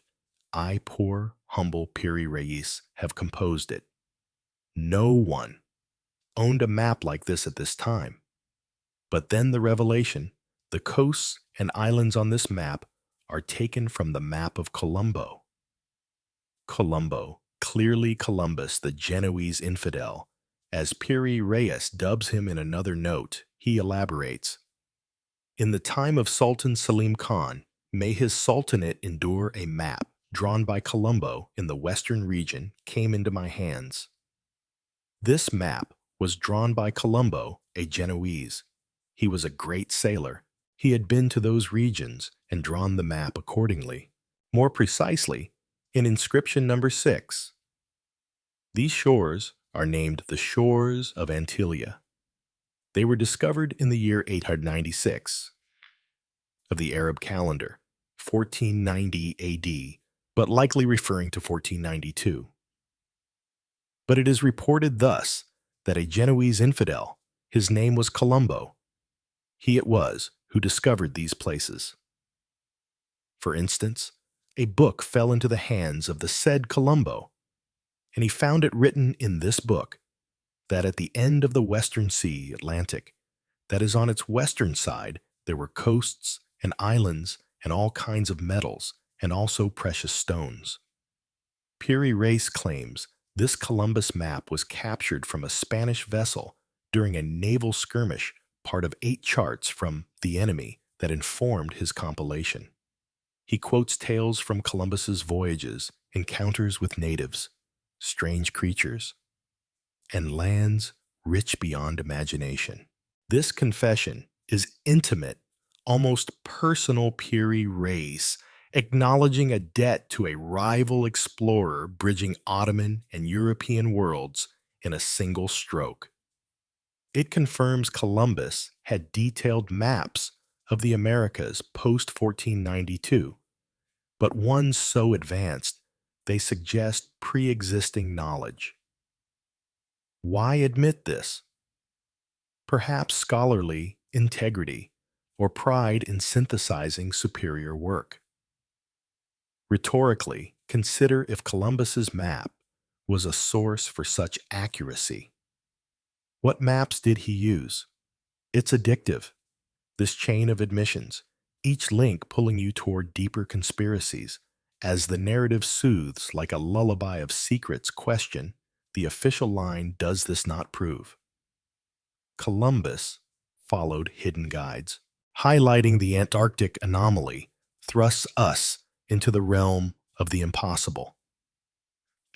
I, poor, humble Piri Reis, have composed it. No one owned a map like this at this time." But then the revelation, the coasts and islands on this map are taken from the map of Colombo. Colombo, clearly Columbus, the Genoese infidel. As Piri Reis dubs him in another note, he elaborates, "In the time of Sultan Selim Khan, may his sultanate endure, a map drawn by Colombo in the western region came into my hands. This map was drawn by Colombo, a Genoese. He was a great sailor. He had been to those regions and drawn the map accordingly. More precisely, In inscription number 6, these shores are named the Shores of Antilia. They were discovered in the year 896 of the Arab calendar, 1490 AD, but likely referring to 1492. But it is reported thus that a Genoese infidel, his name was Columbo, he it was who discovered these places. For instance, a book fell into the hands of the said Columbo, and he found it written in this book that at the end of the Western Sea, Atlantic, that is on its western side, there were coasts and islands and all kinds of metals and also precious stones. Piri Reis claims this Columbus map was captured from a Spanish vessel during a naval skirmish, part of 8 charts from the enemy that informed his compilation. He quotes tales from Columbus's voyages, encounters with natives, strange creatures, and lands rich beyond imagination. This confession is intimate, almost personal Piri Reis, acknowledging a debt to a rival explorer bridging Ottoman and European worlds in a single stroke. It confirms Columbus had detailed maps of the Americas post-1492, but ones so advanced they suggest pre-existing knowledge. Why admit this? Perhaps scholarly integrity or pride in synthesizing superior work. Rhetorically, consider if Columbus's map was a source for such accuracy. What maps did he use? It's addictive, this chain of admissions, each link pulling you toward deeper conspiracies, as the narrative soothes like a lullaby of secrets. Question, the official line, does this not prove? Columbus followed hidden guides. Highlighting the Antarctic anomaly thrusts us into the realm of the impossible.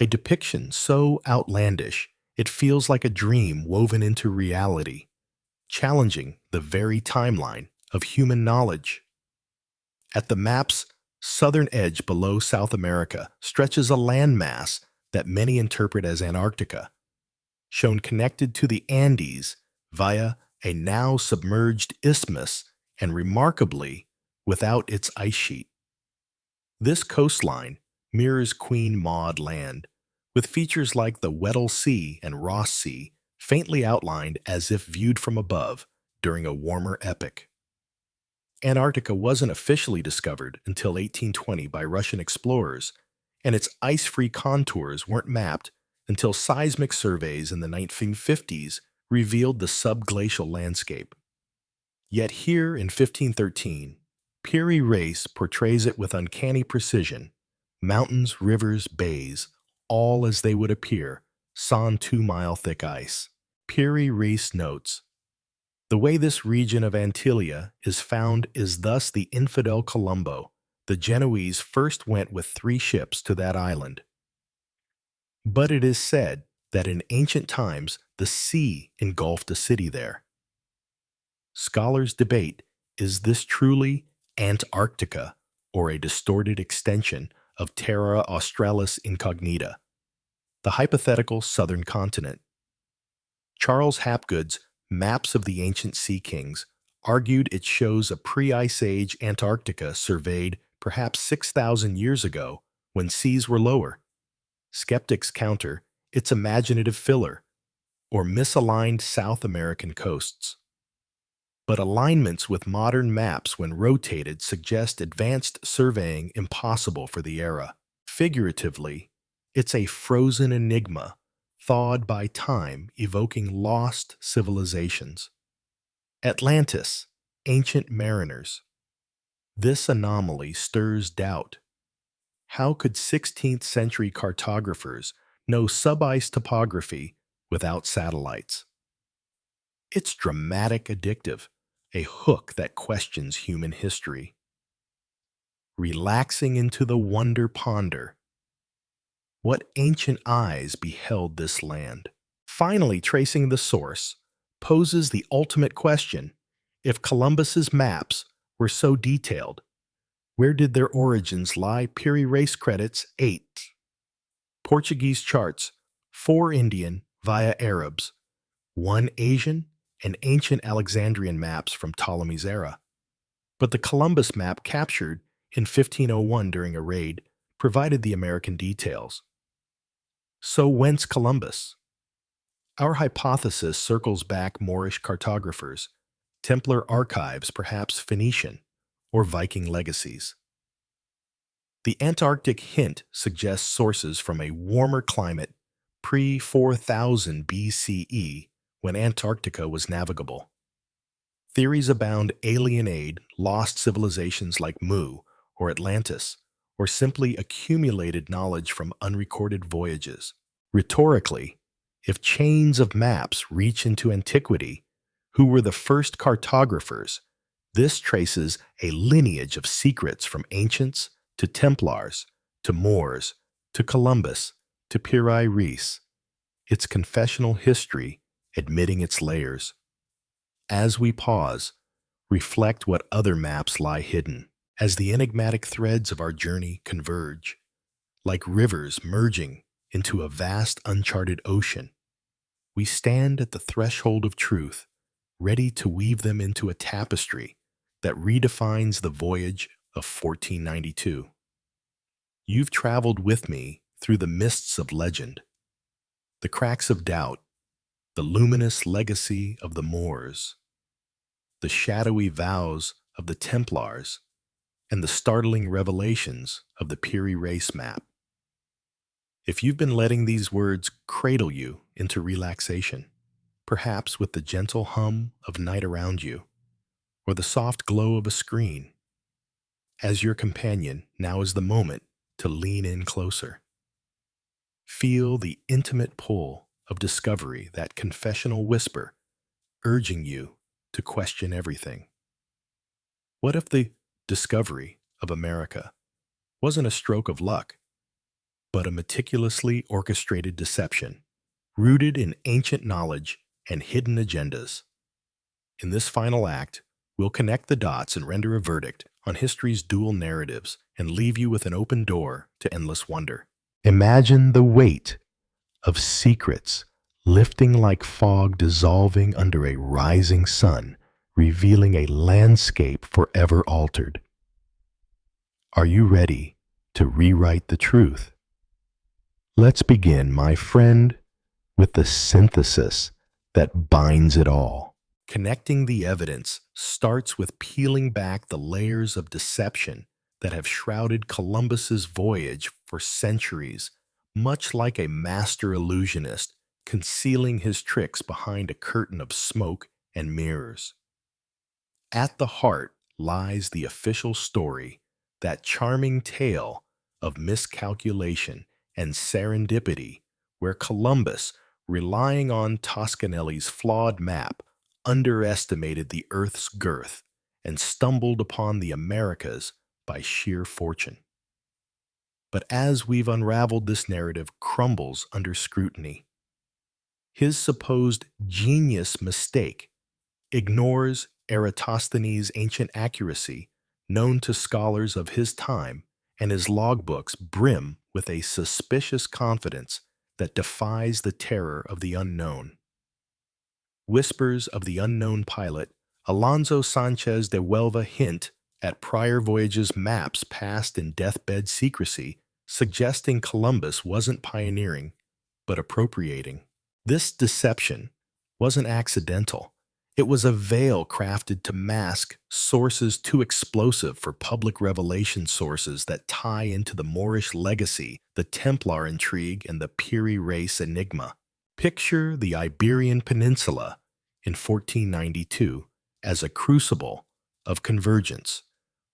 A depiction so outlandish it feels like a dream woven into reality, challenging the very timeline of human knowledge. At the map's southern edge below South America stretches a landmass that many interpret as Antarctica, shown connected to the Andes via a now submerged isthmus and remarkably without its ice sheet. This coastline mirrors Queen Maud Land, with features like the Weddell Sea and Ross Sea faintly outlined as if viewed from above during a warmer epoch. Antarctica wasn't officially discovered until 1820 by Russian explorers, and its ice-free contours weren't mapped until seismic surveys in the 1950s revealed the subglacial landscape. Yet here in 1513, Piri Reis portrays it with uncanny precision, mountains, rivers, bays, all as they would appear, sans 2-mile thick ice. Piri Reis notes, the way this region of Antilia is found is thus the infidel Columbo. The Genoese first went with 3 ships to that island. But it is said that in ancient times the sea engulfed a city there. Scholars debate, is this truly Antarctica or a distorted extension of Terra Australis Incognita, the hypothetical southern continent? Charles Hapgood's Maps of the Ancient Sea Kings argued it shows a pre-Ice Age Antarctica surveyed perhaps 6,000 years ago when seas were lower. Skeptics counter its imaginative filler or misaligned South American coasts. But alignments with modern maps when rotated suggest advanced surveying impossible for the era. Figuratively, it's a frozen enigma, thawed by time, evoking lost civilizations. Atlantis, ancient mariners. This anomaly stirs doubt. How could 16th century cartographers know sub-ice topography without satellites? It's dramatic addictive, a hook that questions human history. Relaxing into the wonder ponder. What ancient eyes beheld this land? Finally, tracing the source poses the ultimate question. If Columbus's maps were so detailed, Where did their origins lie? Piri Reis credits 8. Portuguese charts 4 Indian via Arabs, 1 Asian, and ancient Alexandrian maps from Ptolemy's era. But the Columbus map captured in 1501 during a raid provided the American details. So whence Columbus? Our hypothesis circles back Moorish cartographers, Templar archives, perhaps Phoenician, or Viking legacies. The Antarctic hint suggests sources from a warmer climate pre-4000 BCE when Antarctica was navigable. Theories abound alien aid, lost civilizations like Mu or Atlantis, or simply accumulated knowledge from unrecorded voyages. Rhetorically, if chains of maps reach into antiquity, who were the first cartographers? This traces a lineage of secrets from ancients to Templars, to Moors, to Columbus, to Piri Reis, its confessional history admitting its layers. As we pause, reflect what other maps lie hidden, as the enigmatic threads of our journey converge, like rivers merging into a vast uncharted ocean. We stand at the threshold of truth, ready to weave them into a tapestry that redefines the voyage of 1492. You've traveled with me through the mists of legend, the cracks of doubt, the luminous legacy of the Moors, the shadowy vows of the Templars, and the startling revelations of the Piri Reis map. If you've been letting these words cradle you into relaxation, perhaps with the gentle hum of night around you, or the soft glow of a screen, as your companion, now is the moment to lean in closer. Feel the intimate pull of discovery, that confessional whisper, urging you to question everything. What if the discovery of America wasn't a stroke of luck, but a meticulously orchestrated deception, rooted in ancient knowledge and hidden agendas? In this final act, we'll connect the dots and render a verdict on history's dual narratives and leave you with an open door to endless wonder. Imagine the weight of secrets lifting like fog dissolving under a rising sun, revealing a landscape forever altered. Are you ready to rewrite the truth? Let's begin, my friend, with the synthesis that binds it all. Connecting the evidence starts with peeling back the layers of deception that have shrouded Columbus's voyage for centuries, much like a master illusionist concealing his tricks behind a curtain of smoke and mirrors. At the heart lies the official story, that charming tale of miscalculation and serendipity, where Columbus, relying on Toscanelli's flawed map, underestimated the Earth's girth and stumbled upon the Americas by sheer fortune. But as we've unraveled, this narrative crumbles under scrutiny. His supposed genius mistake ignores Eratosthenes' ancient accuracy, known to scholars of his time, and his logbooks brim with a suspicious confidence that defies the terror of the unknown. Whispers of the unknown pilot, Alonso Sanchez de Huelva, hint at prior voyages' maps passed in deathbed secrecy, suggesting Columbus wasn't pioneering, but appropriating. This deception wasn't accidental. It was a veil crafted to mask sources too explosive for public revelation, sources that tie into the Moorish legacy, the Templar intrigue, and the Piri Reis enigma. Picture the Iberian Peninsula in 1492 as a crucible of convergence,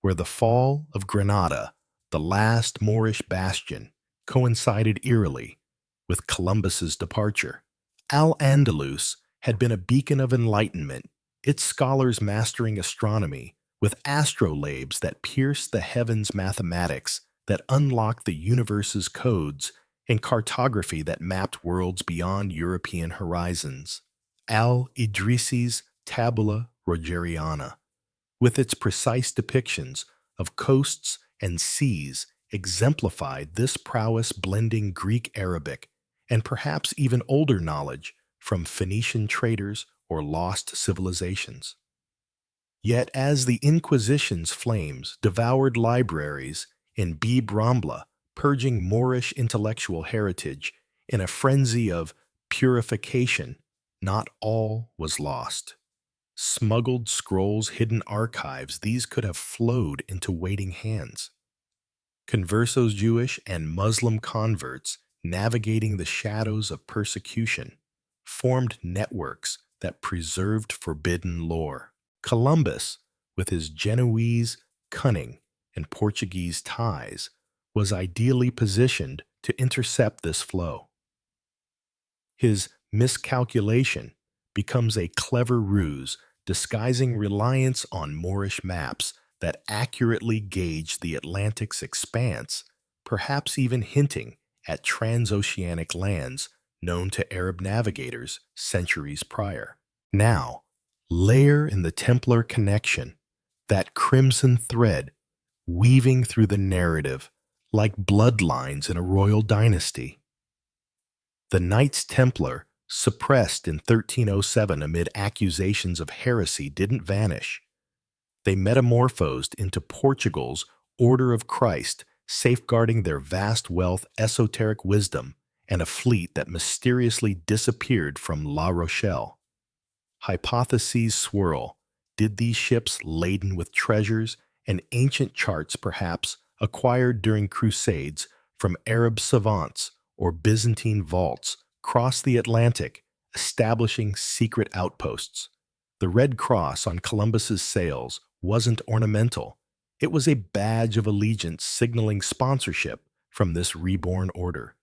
where the fall of Granada, the last Moorish bastion, coincided eerily with Columbus's departure. Al-Andalus had been a beacon of enlightenment, its scholars mastering astronomy with astrolabes that pierced the heavens, mathematics that unlocked the universe's codes, and cartography that mapped worlds beyond European horizons. Al-Idrisi's Tabula Rogeriana, with its precise depictions, of coasts and seas exemplified this prowess, blending Greek Arabic and perhaps even older knowledge from Phoenician traders or lost civilizations. Yet as the Inquisition's flames devoured libraries in Bib Rambla, purging Moorish intellectual heritage in a frenzy of purification, not all was lost. Smuggled scrolls, hidden archives, these could have flowed into waiting hands. Conversos, Jewish and Muslim converts navigating the shadows of persecution formed networks that preserved forbidden lore. Columbus, with his Genoese cunning and Portuguese ties, was ideally positioned to intercept this flow. His miscalculation becomes a clever ruse, disguising reliance on Moorish maps that accurately gauge the Atlantic's expanse, perhaps even hinting at transoceanic lands known to Arab navigators centuries prior. Now, layer in the Templar connection, that crimson thread weaving through the narrative like bloodlines in a royal dynasty. The Knights Templar, suppressed in 1307 amid accusations of heresy, didn't vanish. They metamorphosed into Portugal's Order of Christ, safeguarding their vast wealth, esoteric wisdom, and a fleet that mysteriously disappeared from La Rochelle. Hypotheses swirl. Did these ships laden with treasures and ancient charts, perhaps acquired during crusades from Arab savants or Byzantine vaults, cross the Atlantic, establishing secret outposts? The Red Cross on Columbus's sails wasn't ornamental. It was a badge of allegiance signaling sponsorship from this reborn order.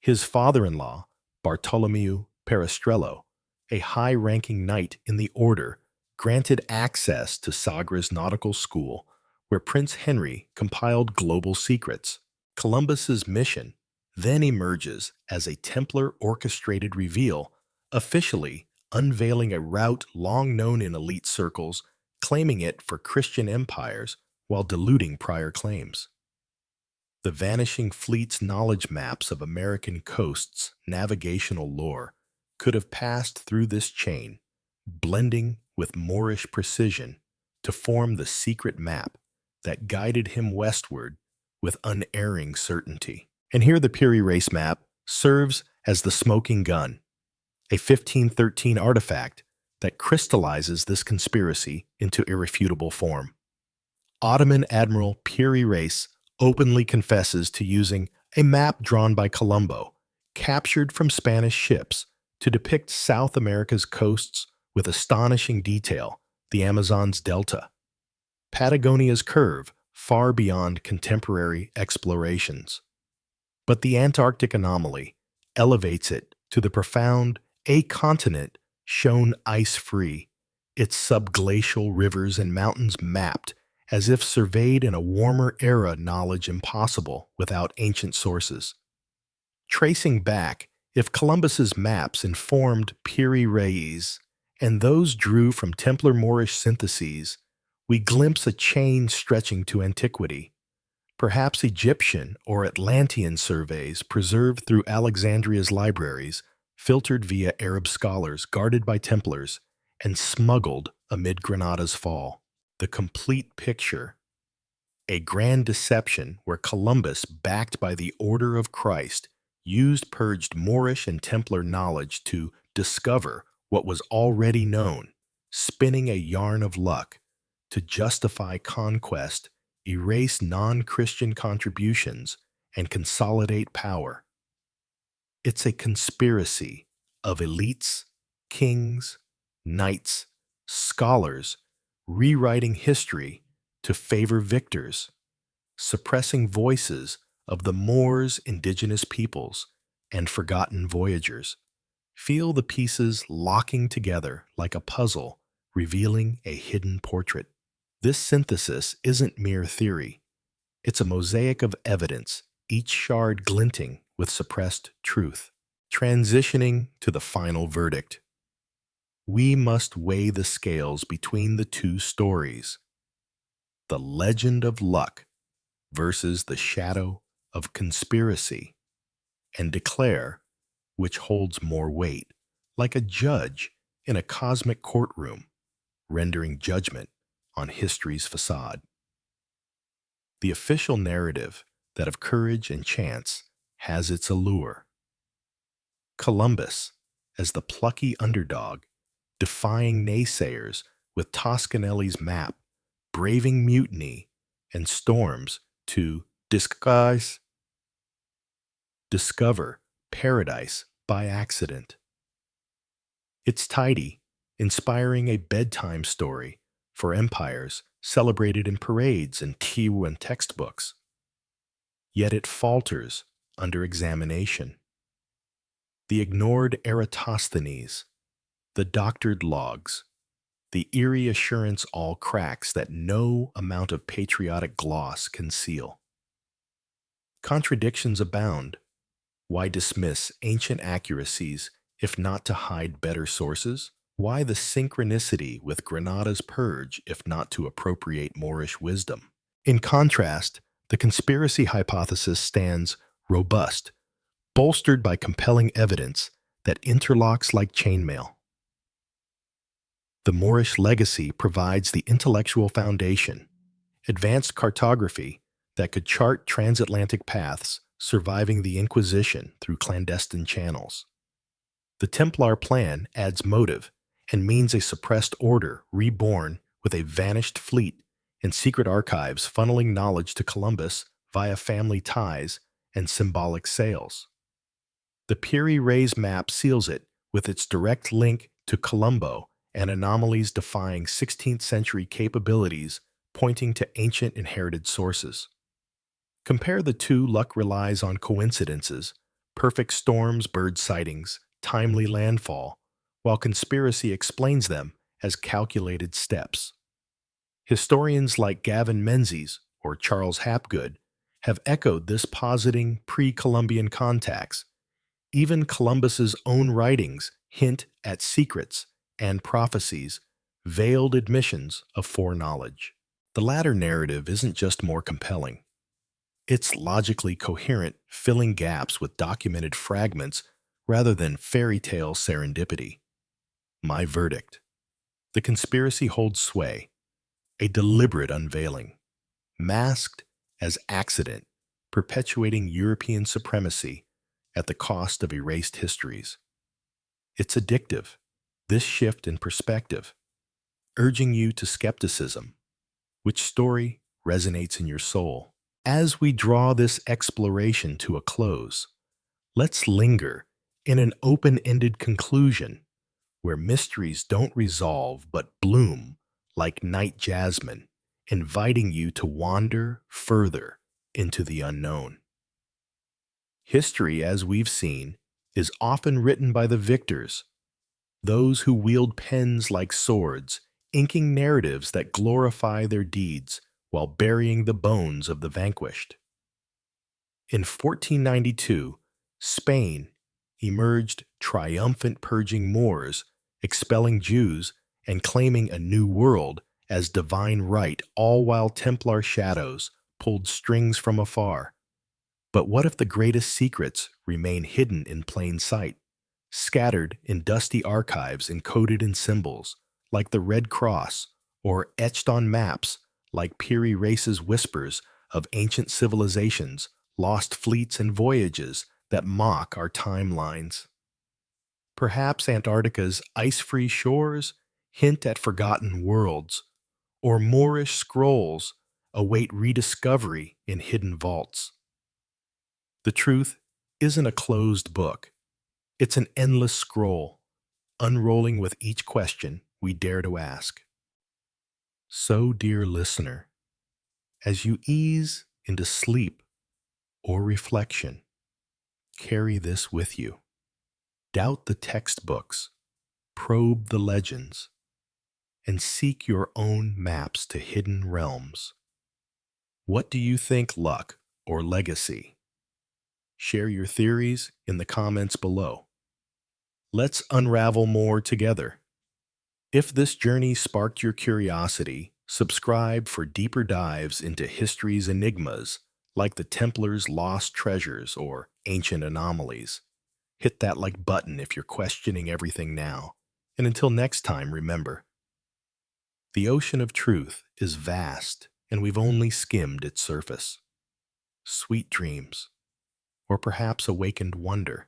His father-in-law, Bartolomeu Perestrello, a high-ranking knight in the order, granted access to Sagra's nautical school, where Prince Henry compiled global secrets. Columbus's mission then emerges as a Templar orchestrated reveal, officially unveiling a route long known in elite circles, claiming it for Christian empires while diluting prior claims. The Vanishing Fleet's knowledge maps of American coasts' navigational lore could have passed through this chain, blending with Moorish precision to form the secret map that guided him westward with unerring certainty. And here the Piri Reis map serves as the smoking gun, a 1513 artifact that crystallizes this conspiracy into irrefutable form. Ottoman Admiral Piri Reis openly confesses to using a map drawn by Colombo, captured from Spanish ships, to depict South America's coasts with astonishing detail, the Amazon's delta, Patagonia's curve far beyond contemporary explorations. But the Antarctic anomaly elevates it to the profound, a continent shown ice-free, its subglacial rivers and mountains mapped as if surveyed in a warmer era, knowledge impossible without ancient sources. Tracing back, if Columbus's maps informed Piri Reis, and those drew from Templar Moorish syntheses, we glimpse a chain stretching to antiquity. Perhaps Egyptian or Atlantean surveys preserved through Alexandria's libraries, filtered via Arab scholars guarded by Templars, and smuggled amid Granada's fall. The complete picture, a grand deception where Columbus, backed by the Order of Christ, used purged Moorish and Templar knowledge to discover what was already known, spinning a yarn of luck to justify conquest, erase non-Christian contributions, and consolidate power. It's a conspiracy of elites, kings, knights, scholars, rewriting history to favor victors, suppressing voices of the Moors, indigenous peoples, and forgotten voyagers. Feel the pieces locking together like a puzzle, revealing a hidden portrait. This synthesis isn't mere theory. It's a mosaic of evidence, each shard glinting with suppressed truth. Transitioning to the final verdict. We must weigh the scales between the two stories. The legend of luck versus the shadow of conspiracy, and declare which holds more weight, like a judge in a cosmic courtroom, rendering judgment on history's facade. The official narrative that of courage and chance has its allure. Columbus, as the plucky underdog, defying naysayers with Toscanelli's map, braving mutiny and storms to discover paradise by accident. It's tidy, inspiring a bedtime story for empires celebrated in parades and T1 textbooks. Yet it falters under examination. The ignored Eratosthenes, the doctored logs, the eerie assurance all cracks that no amount of patriotic gloss can seal. Contradictions abound. Why dismiss ancient accuracies if not to hide better sources? Why the synchronicity with Granada's purge if not to appropriate Moorish wisdom? In contrast, the conspiracy hypothesis stands robust, bolstered by compelling evidence that interlocks like chainmail. The Moorish legacy provides the intellectual foundation, advanced cartography that could chart transatlantic paths surviving the Inquisition through clandestine channels. The Templar plan adds motive and means a suppressed order reborn with a vanished fleet and secret archives funneling knowledge to Columbus via family ties and symbolic sales. The Piri Reis map seals it with its direct link to Colombo and anomalies defying 16th century capabilities pointing to ancient inherited sources. Compare the two. Luck relies on coincidences, perfect storms, bird sightings, timely landfall, while conspiracy explains them as calculated steps. Historians like Gavin Menzies or Charles Hapgood have echoed this, positing pre-Columbian contacts. Even Columbus's own writings hint at secrets and prophecies, veiled admissions of foreknowledge. The latter narrative isn't just more compelling. It's logically coherent, filling gaps with documented fragments rather than fairy tale serendipity. My verdict: the conspiracy holds sway, a deliberate unveiling, masked as accident, perpetuating European supremacy at the cost of erased histories. It's addictive, this shift in perspective, urging you to skepticism. Which story resonates in your soul? As we draw this exploration to a close, let's linger in an open-ended conclusion where mysteries don't resolve but bloom like night jasmine, inviting you to wander further into the unknown. History, as we've seen, is often written by the victors, those who wield pens like swords, inking narratives that glorify their deeds while burying the bones of the vanquished. In 1492, Spain emerged triumphant, purging Moors, expelling Jews, and claiming a new world as divine right, all while Templar shadows pulled strings from afar. But what if the greatest secrets remain hidden in plain sight, scattered in dusty archives encoded in symbols like the Red Cross, or etched on maps like Piri Reis's whispers of ancient civilizations, lost fleets, and voyages that mock our timelines? Perhaps Antarctica's ice-free shores hint at forgotten worlds, or Moorish scrolls await rediscovery in hidden vaults. The truth isn't a closed book. It's an endless scroll, unrolling with each question we dare to ask. So, dear listener, as you ease into sleep or reflection, carry this with you. Doubt the textbooks, probe the legends, and seek your own maps to hidden realms. What do you think, luck or legacy? Share your theories in the comments below. Let's unravel more together. If this journey sparked your curiosity, Subscribe for deeper dives into history's enigmas, like the Templars' lost treasures or ancient anomalies. Hit that like button if you're questioning everything now. And until next time, remember, the ocean of truth is vast, and we've only skimmed its surface. Sweet dreams, or perhaps awakened wonder.